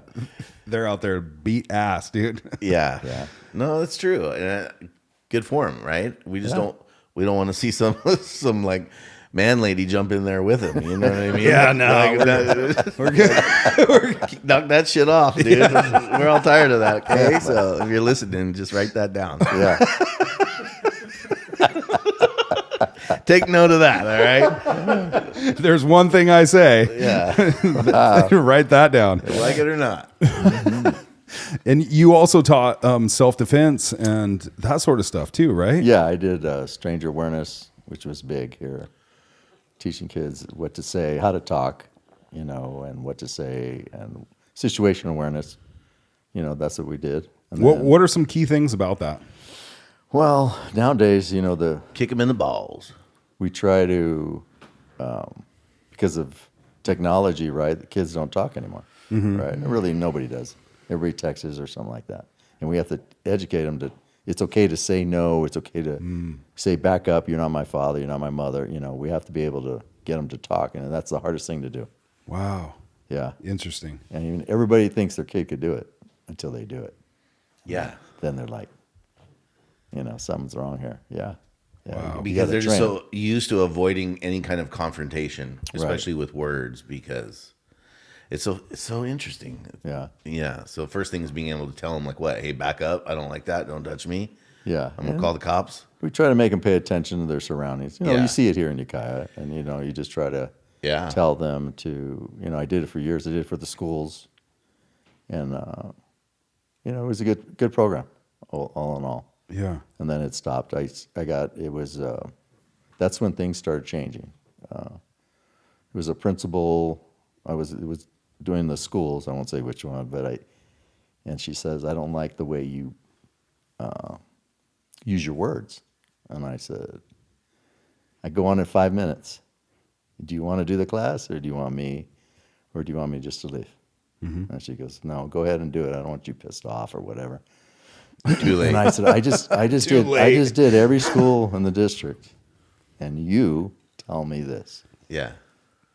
They're out there beat ass, dude. Yeah, Yeah. No, that's true. And good for him, right? We just don't want to see some like man lady jump in there with him. You know what I mean? Yeah, no, Like, we're good. knock that shit off, dude. We're all tired of that. Okay, so if you're listening, just write that down. Yeah. Take note of that. All right. There's one thing I say. Yeah, Write that down. like it or not. And you also taught self-defense and that sort of stuff too, right? Yeah, I did stranger awareness, which was big here, teaching kids what to say, how to talk, you know, and what to say, and situation awareness. You know, that's what we did. And What are some key things about that? well, nowadays, you know, Kick him in the balls. we try to, because of technology, right? The kids don't talk anymore, right? Really, nobody does. Everybody texts or something like that, and we have to educate them that it's okay to say no. It's okay to say back up. You're not my father. You're not my mother. You know, we have to be able to get them to talk, and that's the hardest thing to do. Wow. Yeah, Interesting. and even everybody thinks their kid could do it until they do it. Yeah. Then they're like, you know, something's wrong here. Yeah. Wow. You Because gotta they're just train 'em. so used to avoiding any kind of confrontation, especially with words, because it's so interesting. Yeah. Yeah. So first thing is being able to tell them like, what? Hey, back up. I don't like that. Don't touch me. Yeah. I'm gonna call the cops. We try to make them pay attention to their surroundings. You know, Yeah. you see it here in Ukiah, and you know, you just try to Yeah. tell them to. You know, I did it for years. I did it for the schools, and you know, it was a good program, all in all. Yeah. And then it stopped. That's when things started changing. It was a principal. It was doing the schools. I won't say which one, and she says, I don't like the way you use your words. And I said, I go on in 5 minutes. Do you want to do the class, or do you want me just to leave? And she goes, no, go ahead and do it. I don't want you pissed off or whatever. Too late. And I said, I just did every school in the district, and you tell me this, Yeah.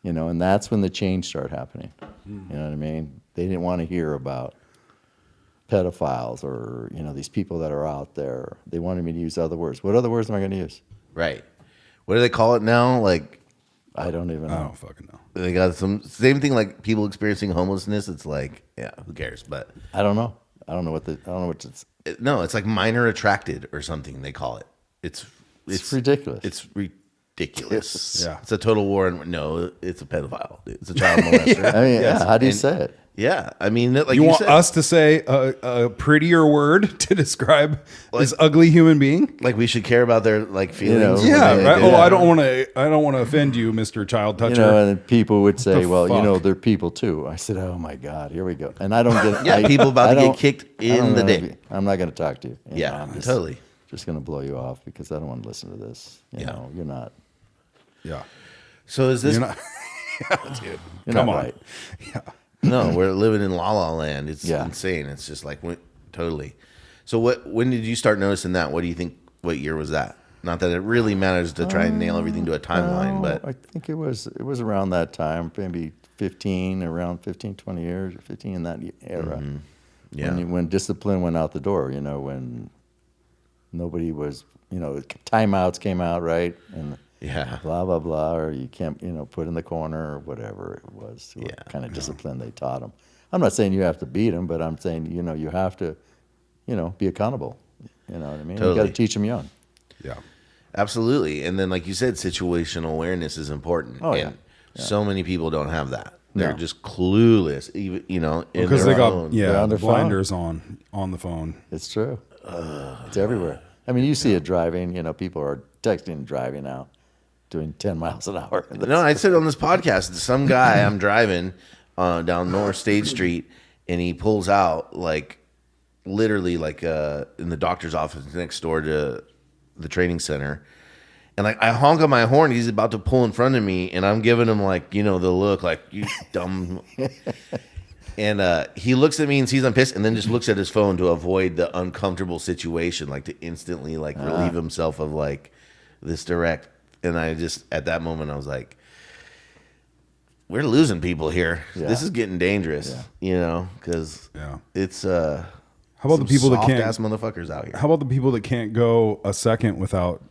and that's when the change started happening. You know what I mean? They didn't want to hear about pedophiles or, these people that are out there. They wanted me to use other words. What other words am I going to use? Right. What do they call it now? Like, I don't even know. I don't fucking know. they got some same thing like people experiencing homelessness. It's like, yeah, who cares? But I don't know. I don't know what it's. no, it's like minor attracted or something they call it. It's ridiculous. It's ridiculous. Yeah. It's a total war. No, it's a pedophile. It's a child molester. I mean, how do you say it? Yeah, I mean, like You want said, us to say a prettier word to describe this ugly human being? like we should care about their like feelings. when Yeah, they right. do Oh, that. I don't want to offend you, Mr. Child Toucher. And people would say, the well, fuck? they're people too. I said, oh my God, here we go. And I don't get Yeah, people about I to get don't- kicked I don't in the wanna dick. I'm not going to talk to you. Yeah, I'm totally. Just going to blow you off because I don't want to listen to this. You know, you're not. Yeah. So is this? You're not, yeah, dude. You're Come not on. right. Yeah. No, we're living in La La Land. It's Yeah. insane. It's just like totally. So when did you start noticing that? What do you think? What year was that? Not that it really matters to try and nail everything to a timeline, but I think it was around that time, maybe 15, 20 years, 15 in that era. yeah, When discipline went out the door, when nobody was, timeouts came out, right? And yeah, blah, blah, blah, or you can't, put in the corner or whatever it was, what Yeah. kind of discipline they taught them. I'm not saying you have to beat them, but I'm saying, you have to, be accountable. You know what I mean? You got Totally. to teach them young. Yeah. absolutely. And then, like you said, situational awareness is important. Oh, yeah. And so many people don't have that. They're No. just clueless, even in Because their they got own. They're on their phone. blinders on the phone. It's true. It's everywhere. I mean, you see it driving, people are texting and driving now, doing 10 miles an hour. No, I said on this podcast, some guy I'm driving down North State Street, and he pulls out like literally like in the doctor's office next door to the training center, and like I honk on my horn. He's about to pull in front of me, and I'm giving him like the look, like you dumb. And he looks at me and sees I'm pissed, and then just looks at his phone to avoid the uncomfortable situation, like to instantly like relieve himself of like this direct. And I just at that moment I was like, we're losing people here. Yeah. This is getting dangerous, because Yeah. it's How about the people that soft can't? ass motherfuckers out here. How about the people that can't go a second without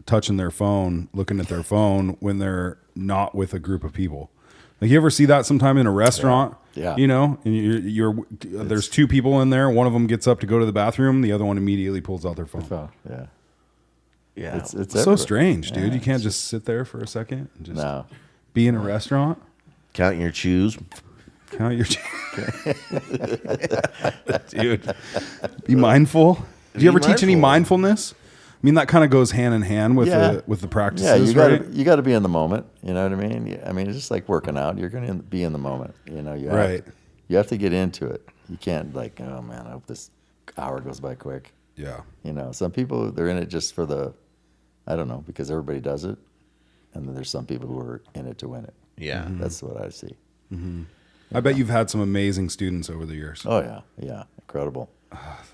touching their phone, looking at their phone when they're not with a group of people? Like, you ever see that sometime in a restaurant? Yeah. And there's two people in there. One of them gets up to go to the bathroom. The other one immediately pulls out their phone. Oh, yeah. Yeah, It's So everywhere. strange, dude. Yeah, You can't just sit there for a second and just No. be in a restaurant. count your chews. Count your dude. Be mindful. Do you ever teach any mindful. mindfulness? I mean, that kind of goes hand in hand with Yeah. the Yeah, practices, you got right? to you got to be in the moment. You know what I mean? I mean, it's just like working out. You're going to be in the moment. You have Right. you have to get into it. You can't like, oh man, I hope this hour goes by quick. Yeah. Some people they're in it just for the, I don't know, because everybody does it, and then there's some people who are in it to win it. Yeah, That's what I see. I bet you've had some amazing students over the years. Oh yeah, incredible.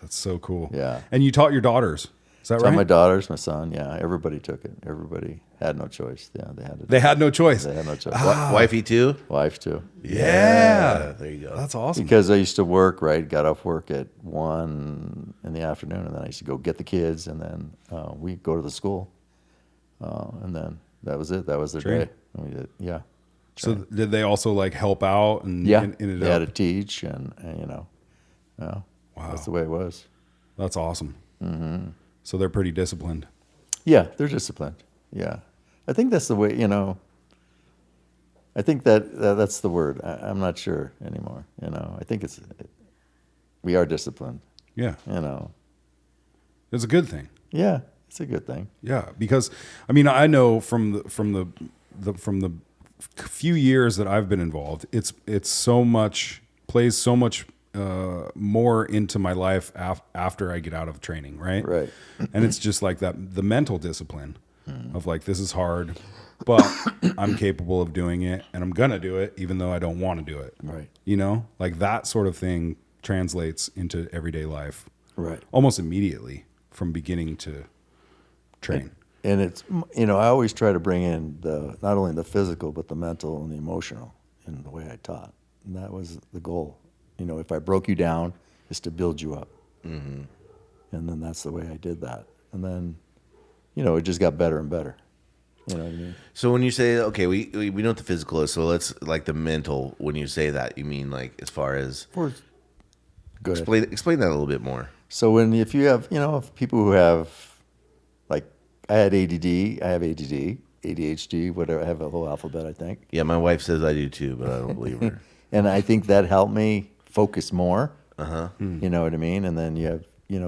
That's so cool. Yeah. And you taught your daughters. Is that So right? my daughters, my son, yeah, everybody took it. Everybody had no choice. Yeah, they had to. They had no choice. They had no choice. wifey too. Wife too. Yeah. There you go. That's awesome. Because I used to work, right? Got off work at 1 in the afternoon, and then I used to go get the kids, and then we go to the school, and then that was it. That was their Train. day. And we did, yeah, So did they also like help out and yeah. ended They had up? to teach, and yeah, Wow. that's the way it was. That's awesome. Mm-hmm. So they're pretty disciplined. Yeah, they're disciplined. Yeah, I think that's the way. I think that's the word. I'm not sure anymore. I think we are disciplined. Yeah. You It's a good thing. Yeah, it's a good thing. Yeah, because I mean, I know from the few years that I've been involved, it's so much plays so much more into my life after I get out of training, right? Right. And it's just like that, the mental discipline of like, this is hard. but I'm capable of doing it, and I'm gonna do it even though I don't want to do it. Right. You know, like that sort of thing translates into everyday life Right. almost immediately from beginning to train. And it's, I always try to bring in not only the physical, but the mental and the emotional in the way I taught. And that was the goal. If I broke you down, is to build you up. Mm-hmm. And then that's the way I did that. And then, it just got better and better. You know what I mean? So when you say, okay, we know what the physical is, so let's, like, the mental, when you say that, you mean, like, as far as, Go ahead. explain that a little bit more. So if you have, if people who have, like, I had ADD, ADHD, whatever, I have a whole alphabet, I think. Yeah, my wife says I do too, but I don't believe her. And I think that helped me focus more. Uh-huh. You know what I mean? And then you have,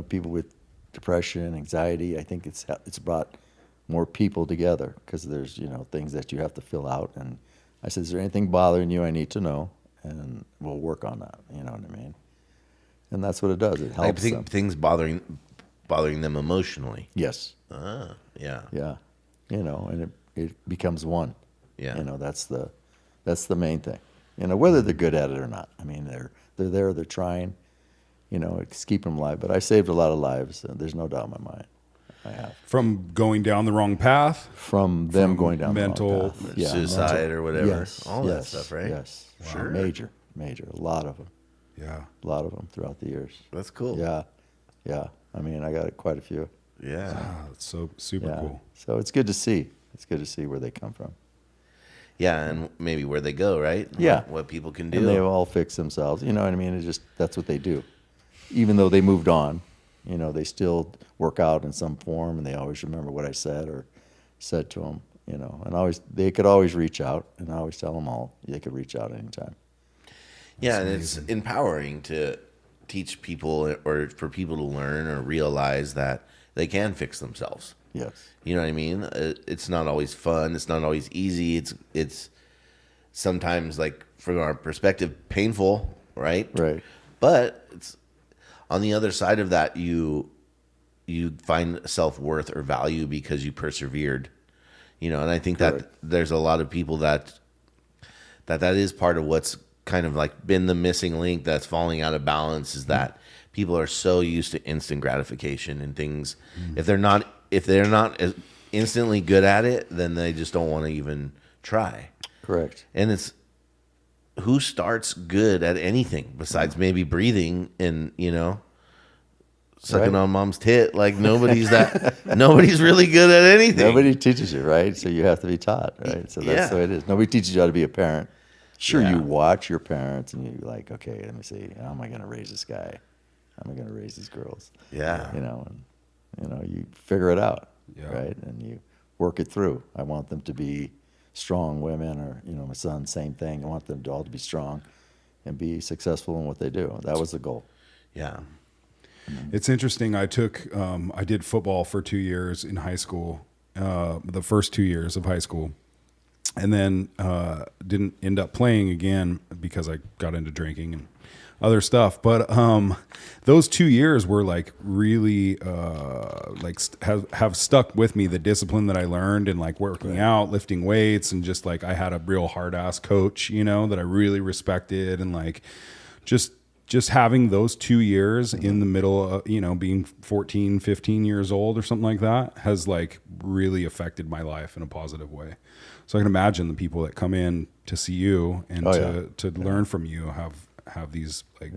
people with depression, anxiety. I think it's brought more people together because there's, things that you have to fill out. And I said, is there anything bothering you I need to know? And we'll work on that. You know what I mean? And that's what it does. It helps them. Things bothering them emotionally. Yes. Yeah. Yeah. And it becomes one. Yeah. That's the main thing. Whether they're good at it or not. I mean, they're there, they're trying. It's keeping them alive. But I saved a lot of lives. There's no doubt in my mind. I have. From going down the wrong path? From them going down mental, the wrong path. Yeah, suicide or whatever. Yes, All that stuff, right? Yes. Sure. Major. A lot of them. Yeah. A lot of them throughout the years. That's cool. Yeah. I mean, I got quite a few. Yeah. Ah, that's so super Yeah. cool. So it's good to see. It's good to see where they come from. Yeah, and maybe where they go, right? Yeah. What people can do. And they all fix themselves. You know what I mean? That's what they do. Even though they moved on, they still work out in some form, and they always remember what I said or said to them, and they could always reach out, and I always tell them all they could reach out anytime. Yeah, and it's empowering to teach people or for people to learn or realize that they can fix themselves. Yes. You know what I mean? It's not always fun. It's not always easy. It's sometimes, like, from our perspective, painful, right? Right. But it's on the other side of that, you find self-worth or value because you persevered. And I think Correct. that there's a lot of people that is part of what's kind of like been the missing link that's falling out of balance, is that people are so used to instant gratification and things. If they're not as instantly good at it, then they just don't want to even try. Correct. And it's who starts good at anything besides maybe breathing and, sucking Right. on mom's tit. Like nobody's really good at anything. Nobody teaches you, right? So you have to be taught, right? So that's the way it is. Nobody teaches you how to be a parent. Sure, Yeah. you watch your parents and you're like, okay, let me see. How am I going to raise this guy? How am I going to raise these girls? Yeah. You figure it out, Yeah. right? And you work it through. I want them to be strong women, or, my son, same thing. I want them all to be strong and be successful in what they do. That was the goal. Yeah. It's interesting. I did football for 2 years in high school, the first 2 years of high school, and then didn't end up playing again because I got into drinking and other stuff. But those 2 years were like really have stuck with me. The discipline that I learned and like working out, lifting weights, and just like I had a real hard ass coach, that I really respected, and like just having those 2 years in the middle of, being 14, 15 years old or something like that has like really affected my life in a positive way. So I can imagine the people that come in to see you and to learn from you have these like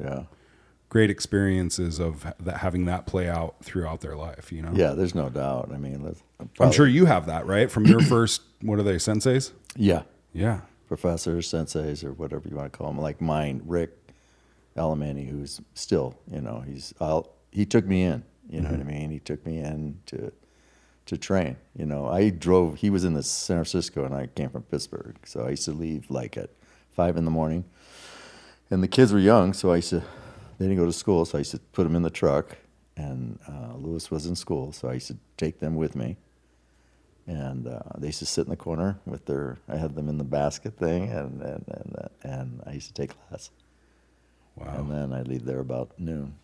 great experiences of having that play out throughout their life, Yeah, there's no doubt. I mean, I'm sure you have that, right? From your first, what are they, senseis? Yeah. Yeah. Professors, senseis, or whatever you want to call them, like mine, Rick Alamani, who's still, he took me in, you know what I mean? He took me in to train. He was in San Francisco and I came from Pittsburgh. So I used to leave like at 5 a.m. and the kids were young. So they didn't go to school. So I used to put them in the truck, and Lewis was in school. So I used to take them with me. And they used to sit in the corner I had them in the basket thing, and I used to take class. Wow. And then I leave there about noon,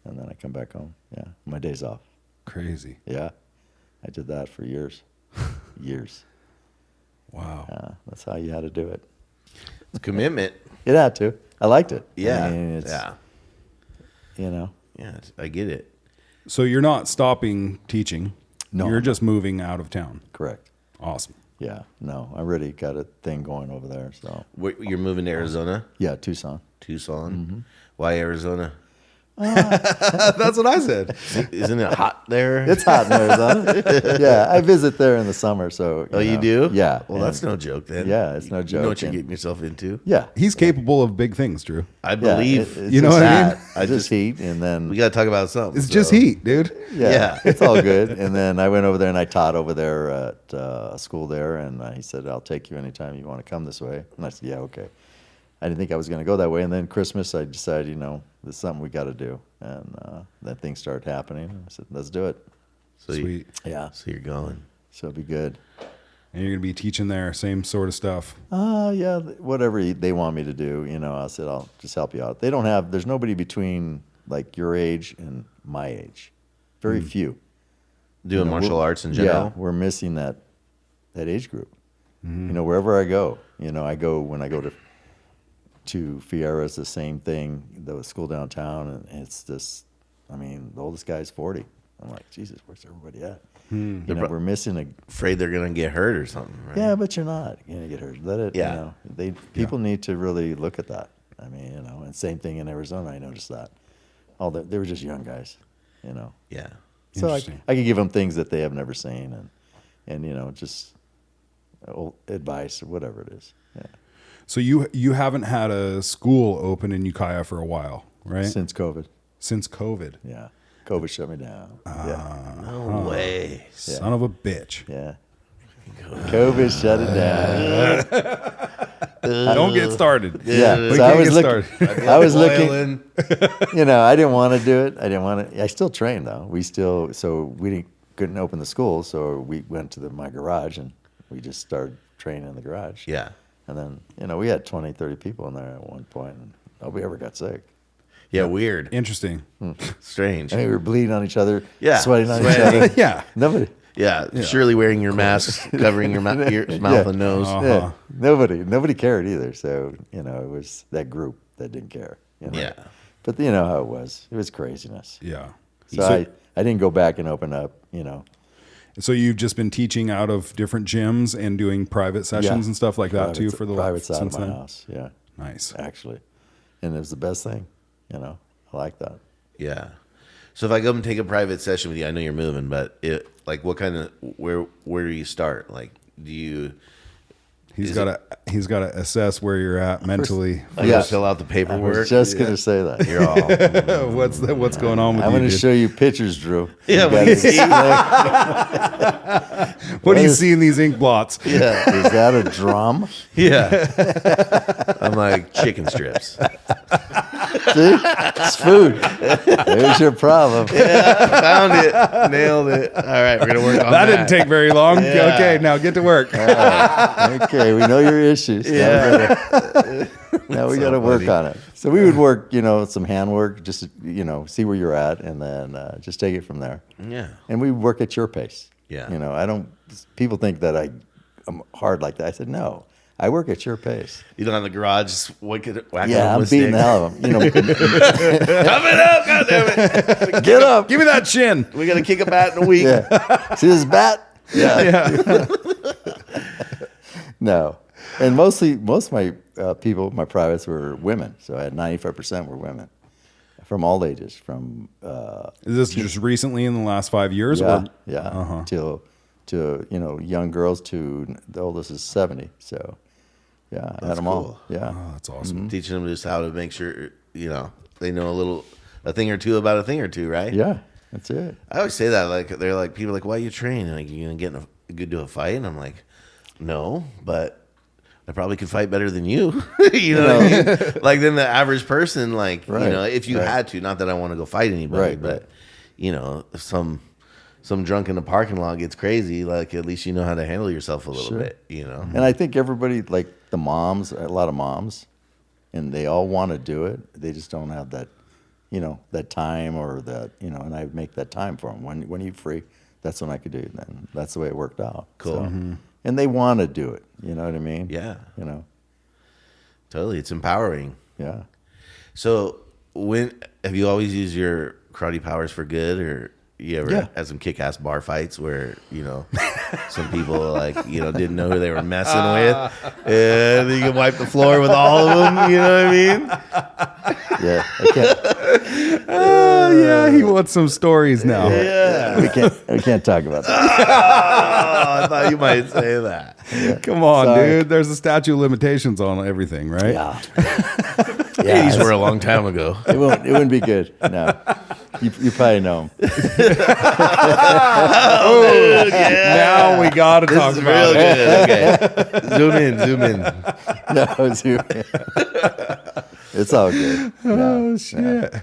and then I come back home. Yeah, my days off. Crazy. Yeah, I did that for years, years. Wow. That's how you had to do it. It's commitment. It had to. I liked it. Yeah. I mean, it's, yeah. You know. Yeah. I get it. So you're not stopping teaching. No. You're just moving out of town. Correct. Awesome. Yeah. No, I really got a thing going over there. So. You're moving to Arizona? Yeah, Tucson. Tucson? Why Arizona? That's what I said. Isn't it hot there? It's hot in Arizona. Yeah, I visit there in the summer. So. Oh, you do? Yeah. Well, that's no joke then. Yeah, it's no joke. You know what you're And- getting yourself into? Yeah. He's capable of big things, Drew. I believe. it's You know just what I mean? that. I just heat, and then We got to talk about something. It's just heat, dude. Yeah. it's all good. And then I went over there and I taught over there at a school there, and he said, "I'll take you anytime you want to come this way." And I said, "Yeah, okay." I didn't think I was going to go that way. And then Christmas, I decided, this is something we got to do, and then things started happening. I said, "Let's do it." So Sweet. Yeah, So you're going. so it'll be good. And you're going to be teaching there, same sort of stuff. Yeah, whatever they want me to do, I said, I'll just help you out. There's nobody between like your age and my age. Very few. Doing martial arts in general? Yeah, we're missing that age group. Wherever I go, when I go to Fierra's, the same thing, the school downtown, and it's just, the oldest guy's 40. I'm like, Jesus, where's everybody at? We're missing Afraid they're going to get hurt or something, right? Yeah, but you're not going to get hurt. Let it, Yeah. People need to really look at that. And same thing in Arizona, I noticed that. They were just young guys, Yeah. So I Interesting. could give them things that they have never seen and just old advice or whatever it is. Yeah. So you haven't had a school open in Ukiah for a while, right? Since COVID. Since COVID. Yeah. COVID shut me down. No way. Son of a bitch. Yeah. COVID shut it down. Don't get started. Yeah. We So I can't was get looking. started. I was looking. Boiling. I didn't want to do it. I didn't want to. I still trained though. Couldn't open the school, so we went to my garage and we just started training in the garage. Yeah. And then, we had 20, 30 people in there at one point, and nobody ever got sick. Yeah, weird. Interesting. Strange. I mean, we were bleeding on each other, Yeah, sweating on each sweating. other. Yeah. Nobody. Yeah, surely wearing your mask, covering your mouth and nose. Yeah, nobody cared either. So it was that group that didn't care. Yeah. But you know how it was. It was craziness. Yeah. So I didn't go back and open up. So you've just been teaching out of different gyms and doing private sessions Yeah. and stuff like that too for the private side of since my then? house. Yeah, Nice. actually, and it was the best thing. I like that. Yeah. So if I go and take a private session with you, I know you're moving, but what kind of where do you start? Like, do you? He's got to assess where you're at mentally. Yeah. Fill out the I paperwork. was just gonna say that. You're all. What's going on with I'm you? going to dude? show you pictures, Drew. Yeah, You we gotta see. What do you is- see in these ink blots? Yeah. Is that a drum? Yeah. I'm like chicken strips. See, it's food. There's your problem. Found it. Nailed it. All right, we're gonna work on That that. didn't take very long. Yeah. Okay, now get to work. Okay, we know your issues. Yeah. Now we So got to work funny. on it. So we would work, some handwork, just see where you're at, and then just take it from there. Yeah. And we work at your pace. Yeah. I don't. People think that I'm hard like that. I said no. I work at your pace. You don't have the garage. Just whack Yeah, I'm beating the hell of them. Coming up, goddammit. Get up. Give me that chin. We gotta kick a bat in a week. Yeah. See this bat? Yeah. No. And most of my people, my privates, were women. So I had 95% were women from all ages. From Is this just recently in the last 5 years? till to young girls to the oldest is 70. So yeah, I had them all. cool. Yeah. Oh, that's awesome. Teaching them just how to make sure they know a thing or two about a thing or two, right? Yeah, that's it. I always say that. Like they're like people are like, why you train? Like you gonna get into a fight? And I'm like, no, but I probably could fight better than you. You know what I mean? Like than the average person. Like Right, if you right. had to. Not that I want to go fight anybody, Right, but if some drunk in the parking lot gets crazy, like at least you know how to handle yourself a little Sure. bit. And I think everybody, like the moms, a lot of moms, and they all want to do it. They just don't have that, that time or that, and I make that time for them. When are you free? that's when I could do it. Then that's the way it worked out. Cool. So, and they want to do it. You know what I mean? Yeah. You know. Totally. It's empowering. Yeah. So when have you always used your karate powers for good, or you ever had some kick-ass bar fights where, you know, some people like, you know, didn't know who they were messing with, and you can wipe the floor with all of them, you know what I mean? Yeah. I can't. Yeah, he wants some stories now. Yeah. We can't talk about that. Oh, I thought you might say that. Come on, Sorry. dude. There's a statute of limitations on everything, right? Yeah. These were a long time ago. It wouldn't be good. No. You probably know him. Now we got to talk This is about real it. good. Okay. Zoom in. No, it's all good. No, Oh, shit.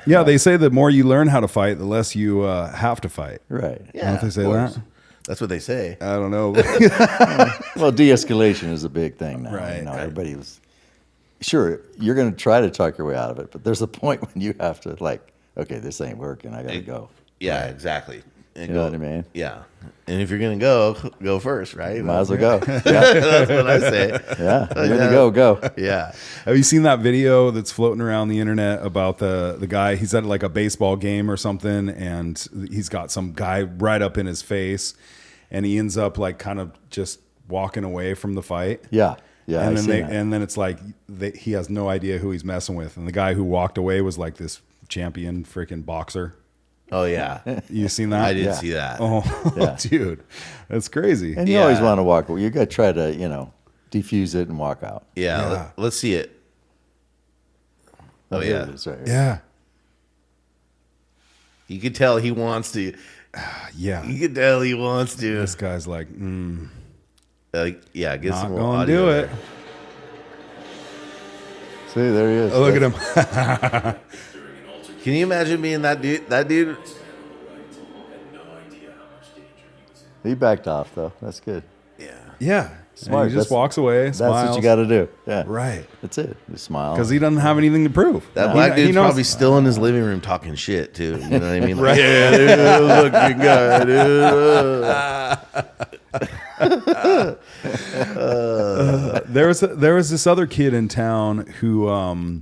Yeah, they say the more you learn how to fight, the less you have to fight. right. Yeah, Don't they say of course. that? That's what they say. I don't know. Well, de-escalation is a big thing now. Right, You know, right. everybody was sure you're going to try to talk your way out of it, but there's a point when you have to like, okay, this ain't working. I got to go. Yeah, exactly. And You know what I mean? Yeah. And if you're going to go first, right? Might as well go. Yeah, That's what I say. yeah. You're going to go. Yeah. Have you seen that video that's floating around the internet about the guy? He's at like a baseball game or something, and he's got some guy right up in his face, and he ends up like kind of just walking away from the fight. Yeah, yeah. And I then seen that. and then it's like he has no idea who he's messing with, and the guy who walked away was like this champion freaking boxer. Oh, yeah. You seen that? I did Yeah. see that. Oh, Yeah. dude, that's crazy. And you always Yeah. want to walk away. You got to try to, defuse it and walk out. Yeah. Yeah. Let's see it. Oh, here yeah. it is right here. Yeah, You could tell he wants to. yeah. You could tell he wants to. This guy's like, Yeah, get not some more gonna audio do there. it. See, there he is. Oh, look at him. Can you imagine being that dude? That dude. He backed off, though. That's good. Yeah. Yeah, Smart. And he just That's- walks away. That's what you got to do. Yeah. Right. That's it. You smile. Because he doesn't have anything to prove. That black He dude's knows- probably still in his living room talking shit too. You know what I mean? Like, Right. yeah, dude, look, you guy, dude. There was this other kid in town who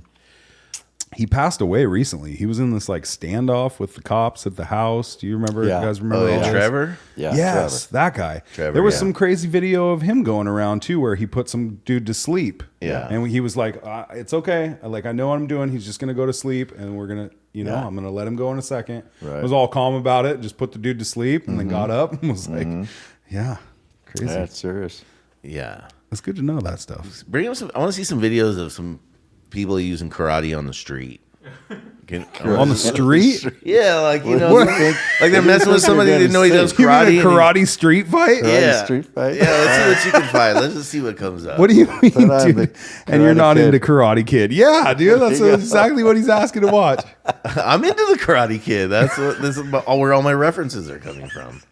he passed away recently. He was in this like standoff with the cops at the house. Do you remember? Yeah. You guys remember? Oh, all yeah, this? Trevor. Yeah. Yes, that guy. Trevor, there was yeah. some crazy video of him going around too, where he put some dude to sleep. Yeah. and he was like, "It's okay. Like I know what I'm doing. He's just gonna go to sleep, and we're gonna, Yeah. I'm gonna let him go in a second." Right. Was all calm about it. Just put the dude to sleep, and then got up and was like, "Yeah, crazy. Yeah, it's serious. Yeah. It's good to know that stuff." Bring him some. I want to see some videos of some people using karate on the street. On the street? Yeah, like you know, What? like they're messing with somebody You're they didn't know he gonna does say? You mean karate. a and karate street fight? Yeah. Street fight? Yeah, let's see what you can find. Let's just see what comes up. What do you mean, Put on dude? the And you're Karate not Kid. into Karate Kid? Yeah, dude. That's There you go. exactly what he's asking to watch. I'm into the Karate Kid. That's what this is where all my references are coming from.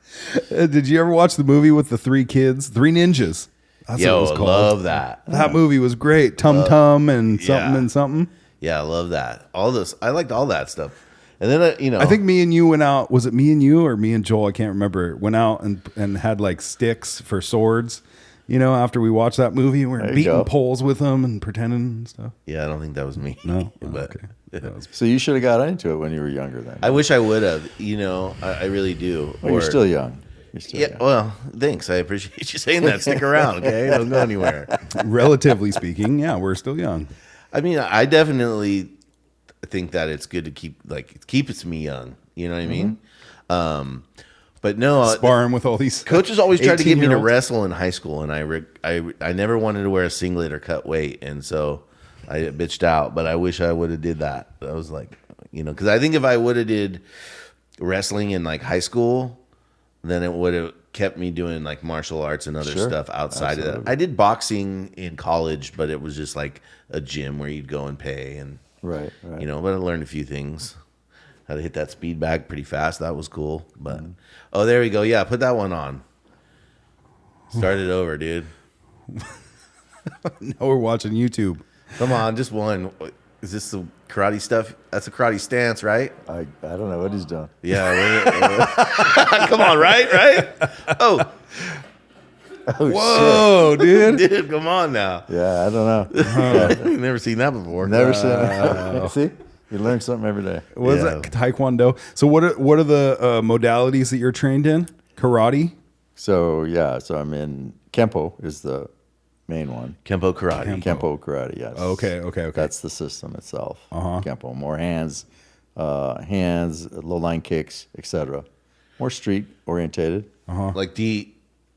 Did you ever watch the movie with the three kids, Three Ninjas? That's what it Yo, was called. love that. That movie was great. Tum Tum and something yeah. and something. Yeah, I love that. All this, I liked all that stuff. And then I think me and you went out. Was it me and you or me and Joel? I can't remember. Went out and had like sticks for swords. You know, after we watched that movie, we were There you beating go. poles with them and pretending and stuff. Yeah, I don't think that was me. No, but okay. That was- So you should have got into it when you were younger then. I wish I would have. You know, I really do. Well, you're still young. You're still Yeah. young. Well, thanks. I appreciate you saying that. Stick around, okay? Don't go anywhere. Relatively speaking, yeah, we're still young. I mean, I definitely think that it's good to keeps me young. You know what I mean? But no, Sparring with all these coaches always tried to get me to 18-year-olds. wrestle in high school, and I never wanted to wear a singlet or cut weight, and so I bitched out. But I wish I would have did that. I was like, you know, because I think if I would have did wrestling in like high school, then it would have kept me doing like martial arts and other Sure. stuff outside of Absolutely. that. I did boxing in college, but it was just like a gym where you'd go and pay, and Right. you know, but I learned a few things. How to hit that speed bag pretty fast. That was cool. But oh, there we go. Yeah, put that one on. Start it over, dude. Now we're watching YouTube. Come on, just one. Is this the karate stuff? That's a karate stance, right? I don't know what he's doing. Yeah. Come on, right? Oh, Whoa, dude. dude, come on now. Yeah, I don't know. You've never seen that before. Never seen it. See, you learn something every day. What is that? Taekwondo. So what are the modalities that you're trained in? Karate? So I'm in Kempo is the main one. Kempo karate. Kempo karate, yes. Okay. That's the system itself. Uh-huh. Kempo, more hands, low line kicks, etc. More street orientated. Like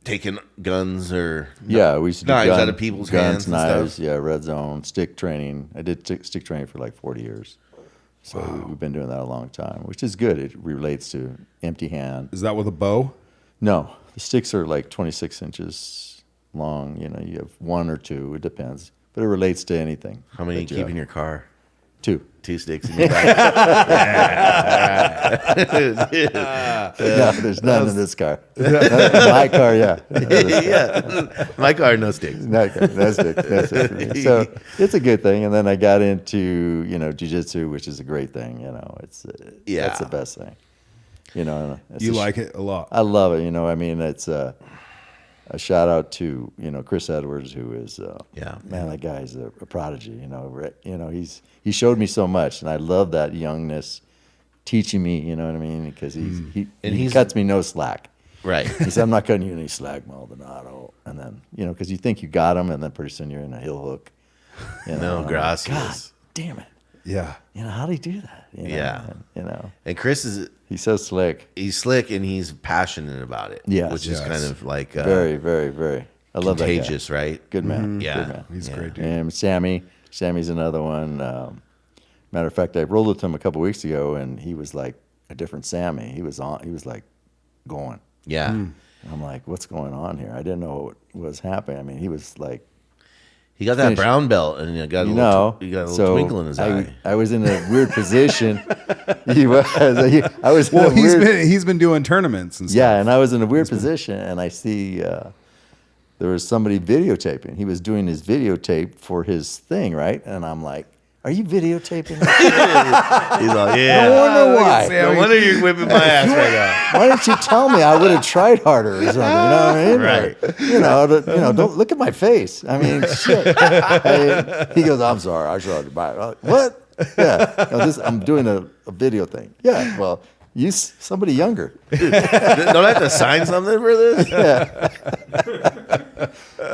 taking guns or Yeah, we used to do knives out of people's hands and knives, stuff. yeah, red zone, stick training. I did stick training for like 40 years. So we've been doing that a long time, which is good. It relates to empty hand. Is that with a bow? No, the sticks are like 26 inches long. You know, you have one or two, it depends. But it relates to anything. How many that you keep in your car? 2. 2 sticks in your back. Yeah, there's none in this car. In my car, yeah. Yeah. My car, no sticks. That's it. So it's a good thing. And then I got into, jiu-jitsu, which is a great thing. That's the best thing. You like it a lot. I love it. It's a shout out to, Chris Edwards, who is, man, that guy's a prodigy. He showed me so much, and I love that youngness teaching me. You know what I mean? Because he cuts me no slack. Right. He said, "I'm not cutting you any slack, Maldonado." And then, because you think you got him, and then pretty soon you're in a heel hook. No, gracias. God damn it. Yeah. How do you do that? Yeah. And, And Chris he's so slick. he's slick and he's passionate about it. Yes. Which is Yes. kind of like Very, very, very. I love that guy. contagious, right? Good man. Yeah. Good man. He's a great dude. And Sammy's another one. Matter of fact, I rolled with him a couple weeks ago, and he was like a different Sammy. He was like going. Yeah. I'm like, what's going on here? I didn't know what was happening. I mean, he was like, He got that Finished. brown belt and he got a little twinkle in his eye. I was in a weird position. He was. I was. Well, in a weird, he's been doing tournaments and stuff. yeah, and I was in a weird position, and I see there was somebody videotaping. He was doing his videotape for his thing, right? And I'm like, "Are you videotaping?" He's like, yeah. I wonder why. No wonder you're whipping my ass right now. Why didn't you tell me? I would have tried harder or something. You know what I mean? Right. Or, don't look at my face. I mean, shit. He goes, "I'm sorry. I tried to buy it." I'm like, what? Yeah. I'm doing a video thing. Yeah. Well, somebody younger. Don't I have to sign something for this? Yeah.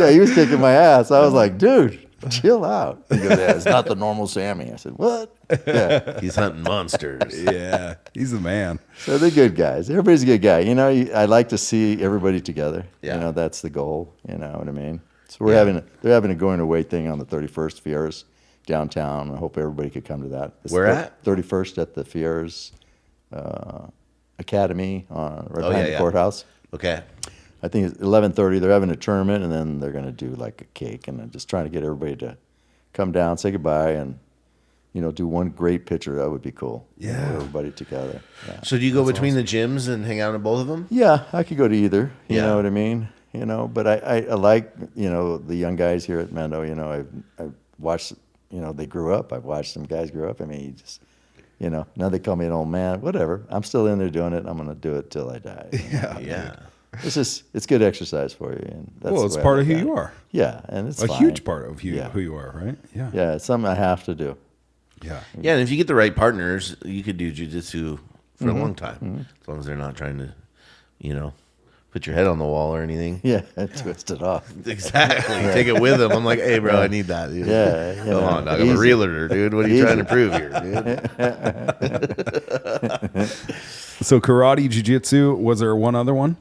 He was kicking my ass. I was like, dude, chill out. He goes, "Yeah, it's not the normal Sammy." I said, "What?" Yeah. He's hunting monsters. Yeah. He's a man. So they're good guys. Everybody's a good guy. I like to see everybody together. Yeah. That's the goal. You know what I mean? So they're having a going away thing on the 31st, Fierre's downtown. I hope everybody could come to that. It's Where at? 31st at the Fierre's Academy right behind the yeah. courthouse. Okay. I think it's 11:30. They're having a tournament, and then they're going to do like a cake, and I'm just trying to get everybody to come down, say goodbye, and do one great picture. That would be cool. Yeah. Everybody together. Yeah. So do you go between the gyms and hang out at both of them? Yeah, I could go to either. You Yeah. know what I mean? But I like, the young guys here at Mendo. I've watched, they grew up. I've watched some guys grow up. I mean, you just, now they call me an old man. Whatever. I'm still in there doing it. I'm going to do it till I die. Yeah. It's good exercise for you. And that's Well, the it's way I part of look who at you it. are. Yeah, and it's A fine. huge part of Yeah. who you are, right? Yeah. Yeah, it's something I have to do. Yeah. Yeah, and if you get the right partners, you could do jiu-jitsu for a long time. As long as they're not trying to, put your head on the wall or anything. Yeah, twist it off. Exactly. Take it with them. I'm like, hey, bro, I need that. Dude. Yeah, Come on, dog. I'm a easy. realtor, dude. What are you Easy. trying to prove here, dude? So karate, jiu-jitsu, was there one other one?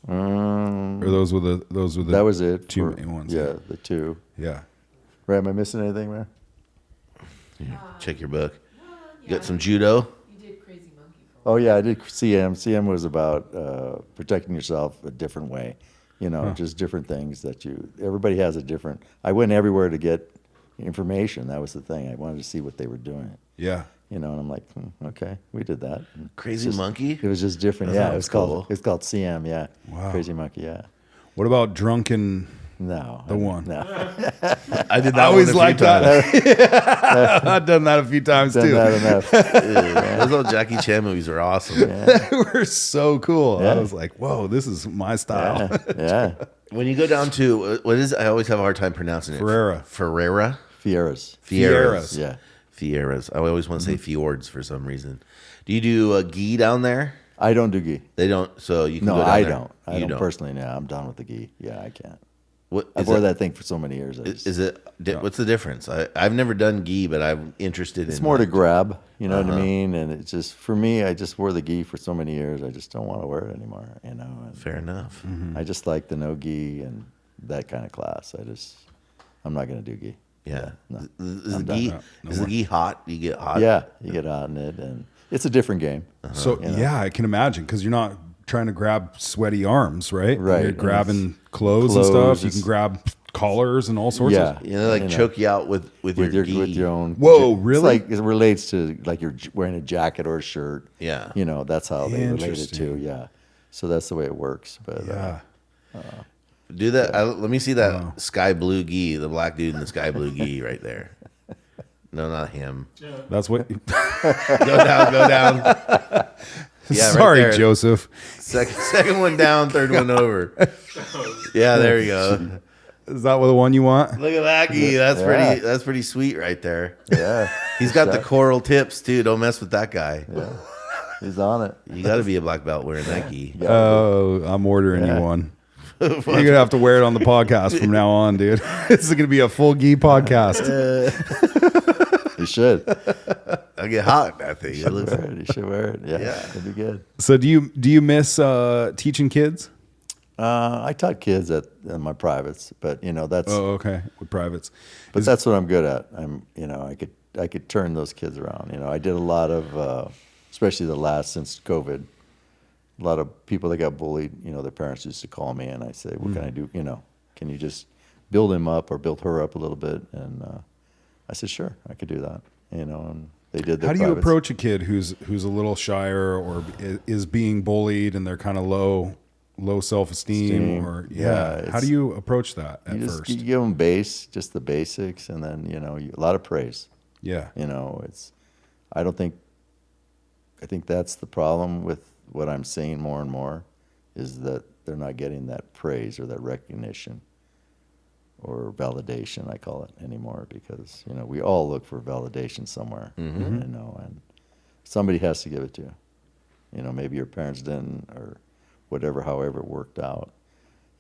Um, Or those were the that was it. two for- main ones. Yeah, the two. Yeah. Ray, am I missing anything, man? Check your book. You got some judo? You did Crazy Monkey for Oh yeah, I did CM. CM was about protecting yourself a different way. Just different things that everybody has a different. I went everywhere to get information. That was the thing. I wanted to see what they were doing. Yeah. And I'm like, okay, we did that. And Crazy just- monkey? It was just different. That Yeah, sounds it was cool. called CM. Yeah, Wow. Crazy Monkey. Yeah. What about drunken No. The one. No. I did that. I always one a few liked times. that. I've done that a few times Done too. that enough. Yeah, those old Jackie Chan movies were awesome. They were so cool. Yeah. I was like, whoa, this is my style. Yeah. When you go down to what is it? I always have a hard time pronouncing it. Ferrera. Fieras. Fieras. Yeah. Fieras. I always want to say fjords for some reason. Do you do a gi down there? I don't do gi. They don't. So you can No, go down I there. don't. I You don't personally. Yeah, I'm done with the gi. Yeah, I can't. What I've is wore it? that thing for so many years. Is it? What's the difference? I've never done gi, but I'm interested in. It's more to grab, you know what I mean? And it's just, for me, I just wore the gi for so many years. I just don't want to wear it anymore, you know? And Fair enough. I just like the no gi and that kind of class. I'm not going to do gi. Yeah. No. Is I'm the gi? done. Is the gi hot? Do you get hot? Yeah, you get hot in it. And it's a different game. So yeah, I can imagine because you're not trying to grab sweaty arms, right? Right. You're And grabbing clothes and clothes, stuff. You it's- can grab collars and all sorts Yeah. of. You know, like choke you out with your gi. with your own. Whoa, It's really? like it relates to like you're wearing a jacket or a shirt. Yeah. You know, that's how they relate it to. Interesting. Yeah. So that's the way it works. But Yeah. Do that. Let me see that sky blue gi. The black dude in the sky blue gi right there. No, not him. That's what. Go down. Go down. Yeah, right Sorry, there. Joseph. Second one down, third one over. Yeah, there you go. Is that the one you want? Look at that gi. That's Yeah. pretty. That's pretty sweet right there. yeah, He's got the coral tips too. Don't mess with that guy. he's on it. You got to be a black belt wearing that gi. Oh, I'm ordering Yeah. you one. You're gonna have to wear it on the podcast from now on, dude. This is gonna be a full gi podcast. You should. I get hot in that thing. It looks, Wear it. You should wear it. Yeah, Yeah. it'd be good. So do you miss teaching kids? I taught kids at my privates, but you know that's Oh, okay, with privates. but that's what I'm good at. I could turn those kids around. You know, I did a lot of especially since COVID. A lot of people that got bullied, you know, their parents used to call me and I say, what can I do? You know, can you just build him up or build her up a little bit? And I said, sure, I could do that. You know, and they did. How do you approach a kid who's a little shyer or is being bullied and they're kind of low self-esteem or how do you approach that at first? You give them just the basics, and then you know a lot of praise. Yeah. You know, I think that's the problem with what I'm seeing more and more, is that they're not getting that praise or that recognition or validation, I call it, anymore, because you know we all look for validation somewhere. You know, and somebody has to give it to you. You know, maybe your parents didn't, or whatever, however it worked out.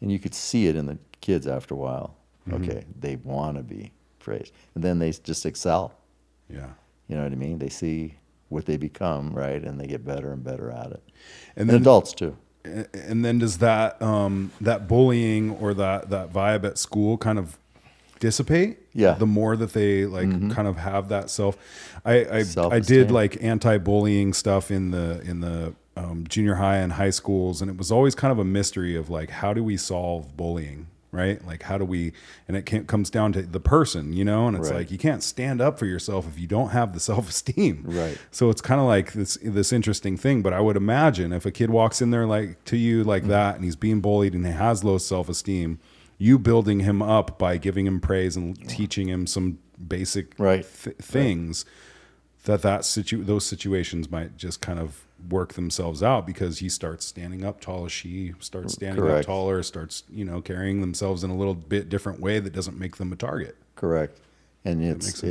And you could see it in the kids after a while. Okay, they want to be praised. And then they just excel. Yeah. You know what I mean? They see what they become, right? And they get better and better at it. And And then adults too. and then does that that bullying or that vibe at school kind of dissipate? Yeah. The more that they kind of have that I did Self-esteem. like anti-bullying stuff in the junior high and high schools, and it was always kind of a mystery of like, how do we solve bullying, right? Like, how do we? And it comes down to the person, you know. And it's Right. like you can't stand up for yourself if you don't have the self-esteem, Right. So it's kind of like this interesting thing. But I would imagine if a kid walks in there like to you like that, and he's being bullied and he has low self-esteem, you building him up by giving him praise and teaching him some basic Right. things, those situations might just kind of work themselves out because he starts standing up tall as she starts standing up Correct. taller, starts, carrying themselves in a little bit different way that doesn't make them a target. Correct. And makes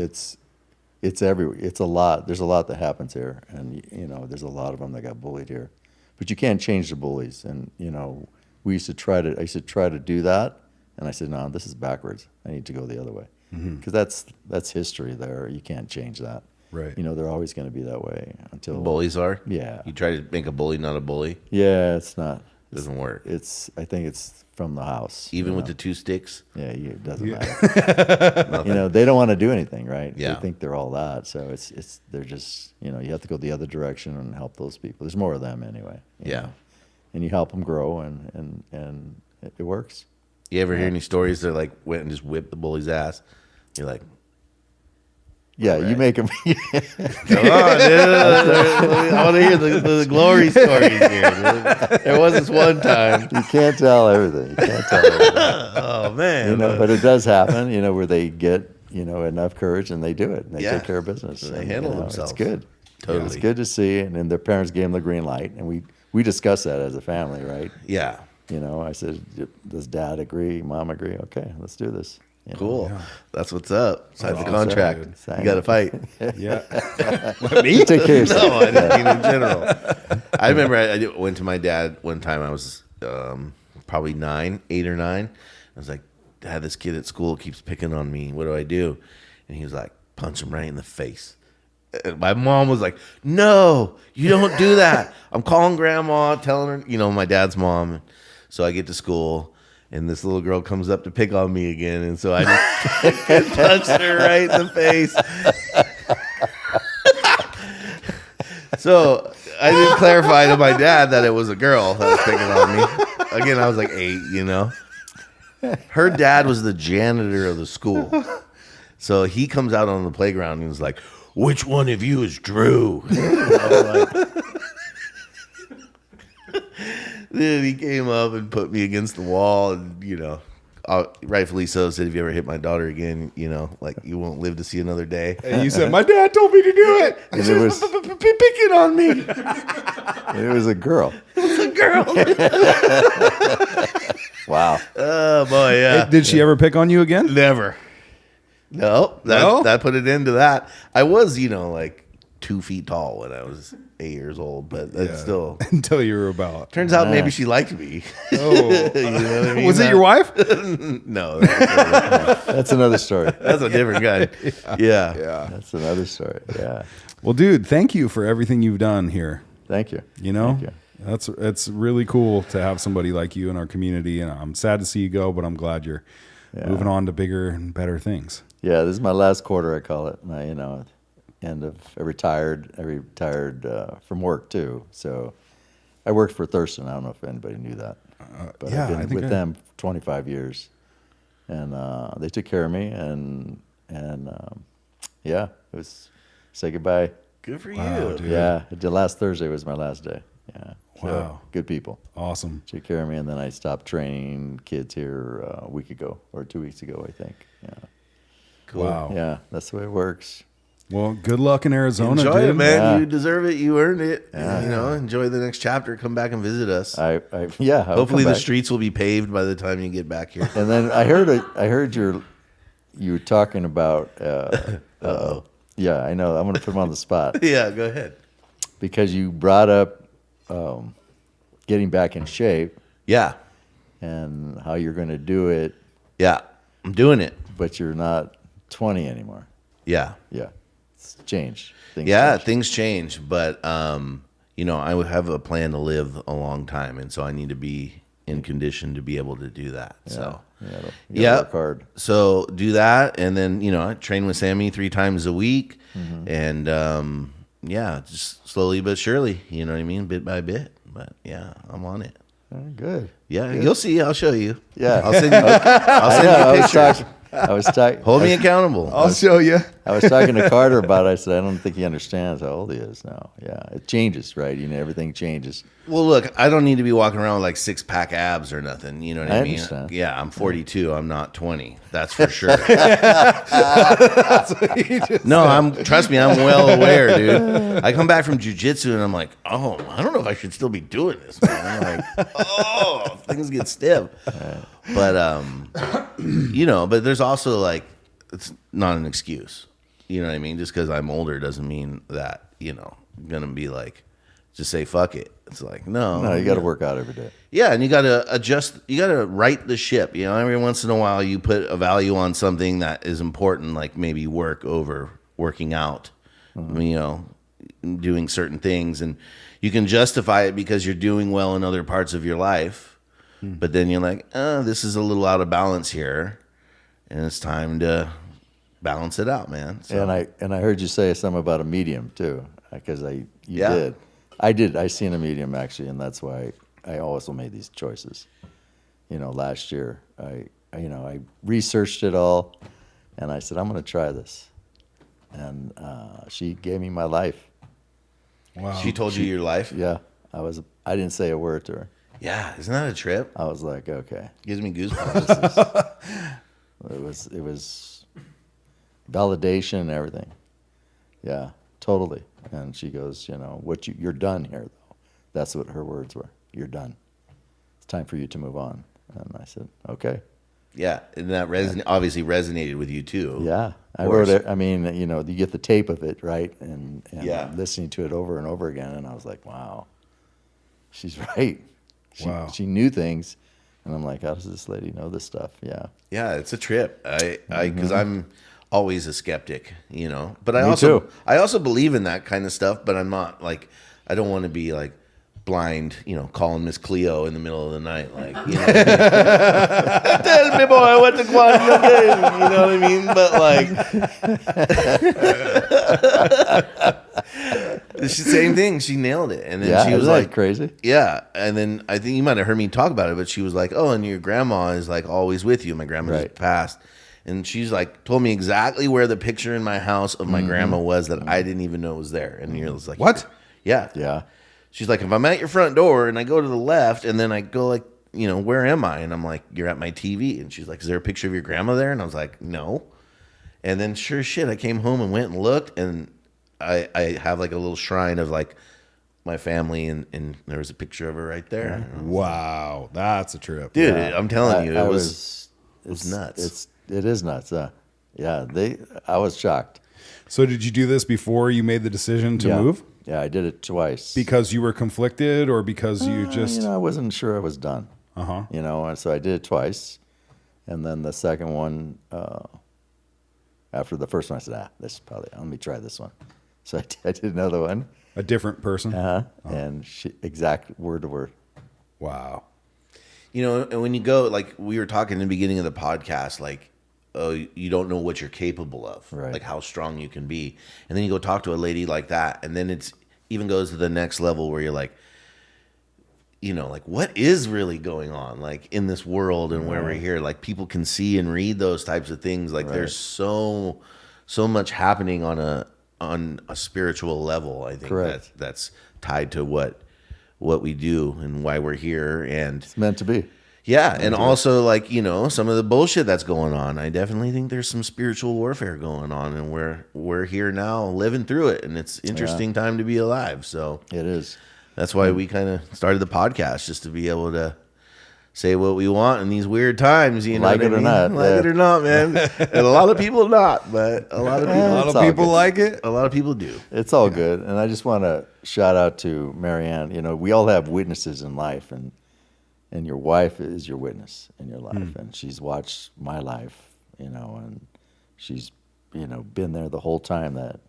it's everywhere. It's a lot. There's a lot that happens here, and you know, there's a lot of them that got bullied here. But you can't change the bullies. And you know, I used to try to do that, and I said, no, this is backwards. I need to go the other way, because that's history. There, you can't change that. Right. You know, they're always going to be that way until Bullies are. Yeah. You try to make a bully not a bully. Yeah, it's not. Doesn't work. I think it's from the house. Even you with know? the two sticks. Yeah, it doesn't matter. You know, they don't want to do anything, right? Yeah. They think they're all that. So they're just, you know, you have to go the other direction and help those people. There's more of them anyway. you Yeah. know. And you help them grow, and it works. You ever hear any stories that like went and just whipped the bully's ass? You're like, Yeah, you make them. Come on, dude. I want to hear the glory stories here, dude. There was this one time. You can't tell everything. You can't tell everything. Oh, man. But it does happen, where they get, enough courage and they do it. And they Yeah. take care of business. They handle themselves. It's good. Totally. It's good to see. And then their parents gave them the green light. And we discussed that as a family, right? Yeah. I said, does dad agree? Mom agree? Okay, let's do this. Cool. Yeah. That's what's up. Sign the That's contract. right. You got to fight. Yeah. Me? Take care of yourself. No, I didn't mean in general. I remember I went to my dad one time. I was probably 8 or 9. I was like, Dad, this kid at school keeps picking on me. What do I do? And he was like, punch him right in the face. And my mom was like, no, you don't do that. I'm calling grandma, telling her, my dad's mom. So I get to school, and this little girl comes up to pick on me again. And so I just punched her right in the face. So I didn't clarify to my dad that it was a girl that was picking on me. Again, I was like 8, Her dad was the janitor of the school. So he comes out on the playground and was like, which one of you is Drew? Then he came up and put me against the wall and, rightfully so, said, if you ever hit my daughter again, you won't live to see another day. And you said, my dad told me to do it. And she was picking on me. It was a girl. It was a girl. Wow. Oh, boy, yeah. Hey, did she ever pick on you again? Never. No, that put it into that. I was, 2 feet tall when I was 8 years old, but that's still until you were about. Turns out maybe she liked me. Oh, you know what I mean? Was it your wife? No, that's another story. That's a different guy. Yeah, that's another story. Yeah. Well, dude, thank you for everything you've done here. Thank you. Thank you. It's really cool to have somebody like you in our community, and I'm sad to see you go, but I'm glad you're moving on to bigger and better things. Yeah, this is my last quarter, I call it. My, end of I retired from work too. So I worked for Thurston. I don't know if anybody knew that, but I've been with them 25 years, and they took care of me, and it was say goodbye. Good for Wow, you. dude. Yeah, the last Thursday was my last day. Yeah. So, wow. Good people. Awesome. Took care of me, and then I stopped training kids here a week ago or 2 weeks ago, I think. Yeah. Cool. Wow. Yeah, that's the way it works. Well, good luck in Arizona, Enjoy dude. it, man. Yeah. You deserve it. You earned it. Enjoy the next chapter. Come back and visit us. I'll Hopefully come the back. streets will be paved by the time you get back here. And then I heard you were talking about. Yeah, I know. I'm going to put him on the spot Yeah, go ahead. because you brought up getting back in shape Yeah, and how you're going to do it, yeah. I'm doing it. but you're not 20 anymore. Yeah. Yeah, it's changed. Things change, but I would have a plan to live a long time, and so I need to be in condition to be able to do that. So, you gotta work hard. So do that, and then I train with Sammy 3 times a week, and just slowly but surely, you know what I mean, bit by bit. But yeah, I'm on it. Good. Yeah, you'll see. I'll show you. Yeah. I'll send you. I'll send you pictures. I was talking. Hold me accountable. I'll show you. I was talking to Carter about it. I said, I don't think he understands how old he is now. Yeah, it changes, right? Everything changes. Well, look, I don't need to be walking around with like 6-pack abs or nothing. You know what I mean? Understand. Yeah, I'm 42. I'm not 20. That's for sure. Trust me, I'm well aware, dude. I come back from jujitsu and I'm like, oh, I don't know if I should still be doing this, man. I'm like, oh, things get stiff. But, but there's also like, it's not an excuse. You know what I mean? Just because I'm older doesn't mean that, I'm going to be like, just say fuck it. It's like, no, You got to work out every day. yeah, and you got to adjust. You got to right the ship. Every once in a while, you put a value on something that is important, like maybe work over working out. Doing certain things, and you can justify it because you're doing well in other parts of your life. But then you're like, this is a little out of balance here, and it's time to balance it out, man. So. And I heard you say something about a medium too, because you did. I seen a medium actually, and that's why I also made these choices. Last year I researched it all, and I said I'm going to try this, and she gave me my life. Wow. She told you your life? Yeah, I didn't say a word to her. Yeah. Isn't that a trip? I was like, okay. Gives me goosebumps. It was validation and everything. Yeah, totally. And she goes, you're done here, though. That's what her words were. You're done. It's time for you to move on. And I said, okay. Yeah. And that obviously resonated with you too. Yeah, I wrote it. I mean, you get the tape of it, right? And Yeah. listening to it over and over again. And I was like, wow, she's right. Wow. She knew things. And I'm like, how does this lady know this stuff? Yeah. Yeah, it's a trip. Because I'm always a skeptic, But Me too. I also believe in that kind of stuff, but I'm not like, I don't want to be like blind, calling Miss Cleo in the middle of the night, like, tell me, boy, what the quantum game, you know what I mean? But like, it's the same thing. She nailed it, and then she was like, crazy. yeah. And then I think you might have heard me talk about it, but she was like, oh, and your grandma is like always with you. My grandma just passed. And she's like, told me exactly where the picture in my house of my grandma was that I didn't even know was there. And you're just like, What? Yeah. Yeah. She's like, if I'm at your front door and I go to the left and then I go like, where am I? And I'm like, you're at my TV. And she's like, is there a picture of your grandma there? And I was like, no. And then sure as shit, I came home and went and looked, and I have like a little shrine of like my family, and there was a picture of her right there. Wow. That's a trip. Dude, Yeah. I'm telling you, it was nuts. It is nuts. Yeah. I was shocked. So did you do this before you made the decision to move? Yeah, I did it twice. Because you were conflicted, or because you just... I wasn't sure I was done. Uh-huh. And so I did it twice. And then the second one, after the first one, I said, let me try this one. So I did another one. A different person? And exact word to word. Wow. And when you go, like we were talking in the beginning of the podcast, like, oh, you don't know what you're capable of, right. Like how strong you can be. And then you go talk to a lady like that, and then it's even goes to the next level where you're like, like what is really going on like in this world and where we're here? Like people can see and read those types of things. Like there's so much happening on a spiritual level. I think that's tied to what we do and why we're here. And it's meant to be. Yeah, and also like, some of the bullshit that's going on. I definitely think there's some spiritual warfare going on, and we're here now living through it, and it's interesting time to be alive. So it is. That's why we kind of started the podcast, just to be able to say what we want in these weird times, like it or not. Like it or not, man. And a lot of people not, but a lot of people like it. A lot of people do. It's all good. And I just want to shout out to Marianne. We all have witnesses in life, and your wife is your witness in your life, and she's watched my life, and she's, been there the whole time that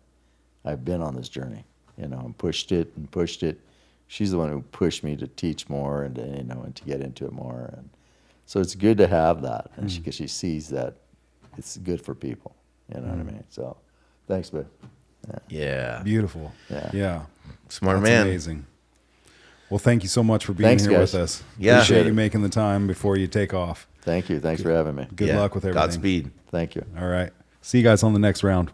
I've been on this journey, and pushed it. She's the one who pushed me to teach more and to, and to get into it more. And so it's good to have that, and because she sees that it's good for people, you know what I mean? So thanks, babe. Yeah. Beautiful. Yeah. Smart That's man. amazing. Well, thank you so much for being Thanks, here guys. with us. Yeah. Appreciate you making the time before you take off. Thank you. Thanks for having me. Good luck with everything. Godspeed. Thank you. All right. See you guys on the next round.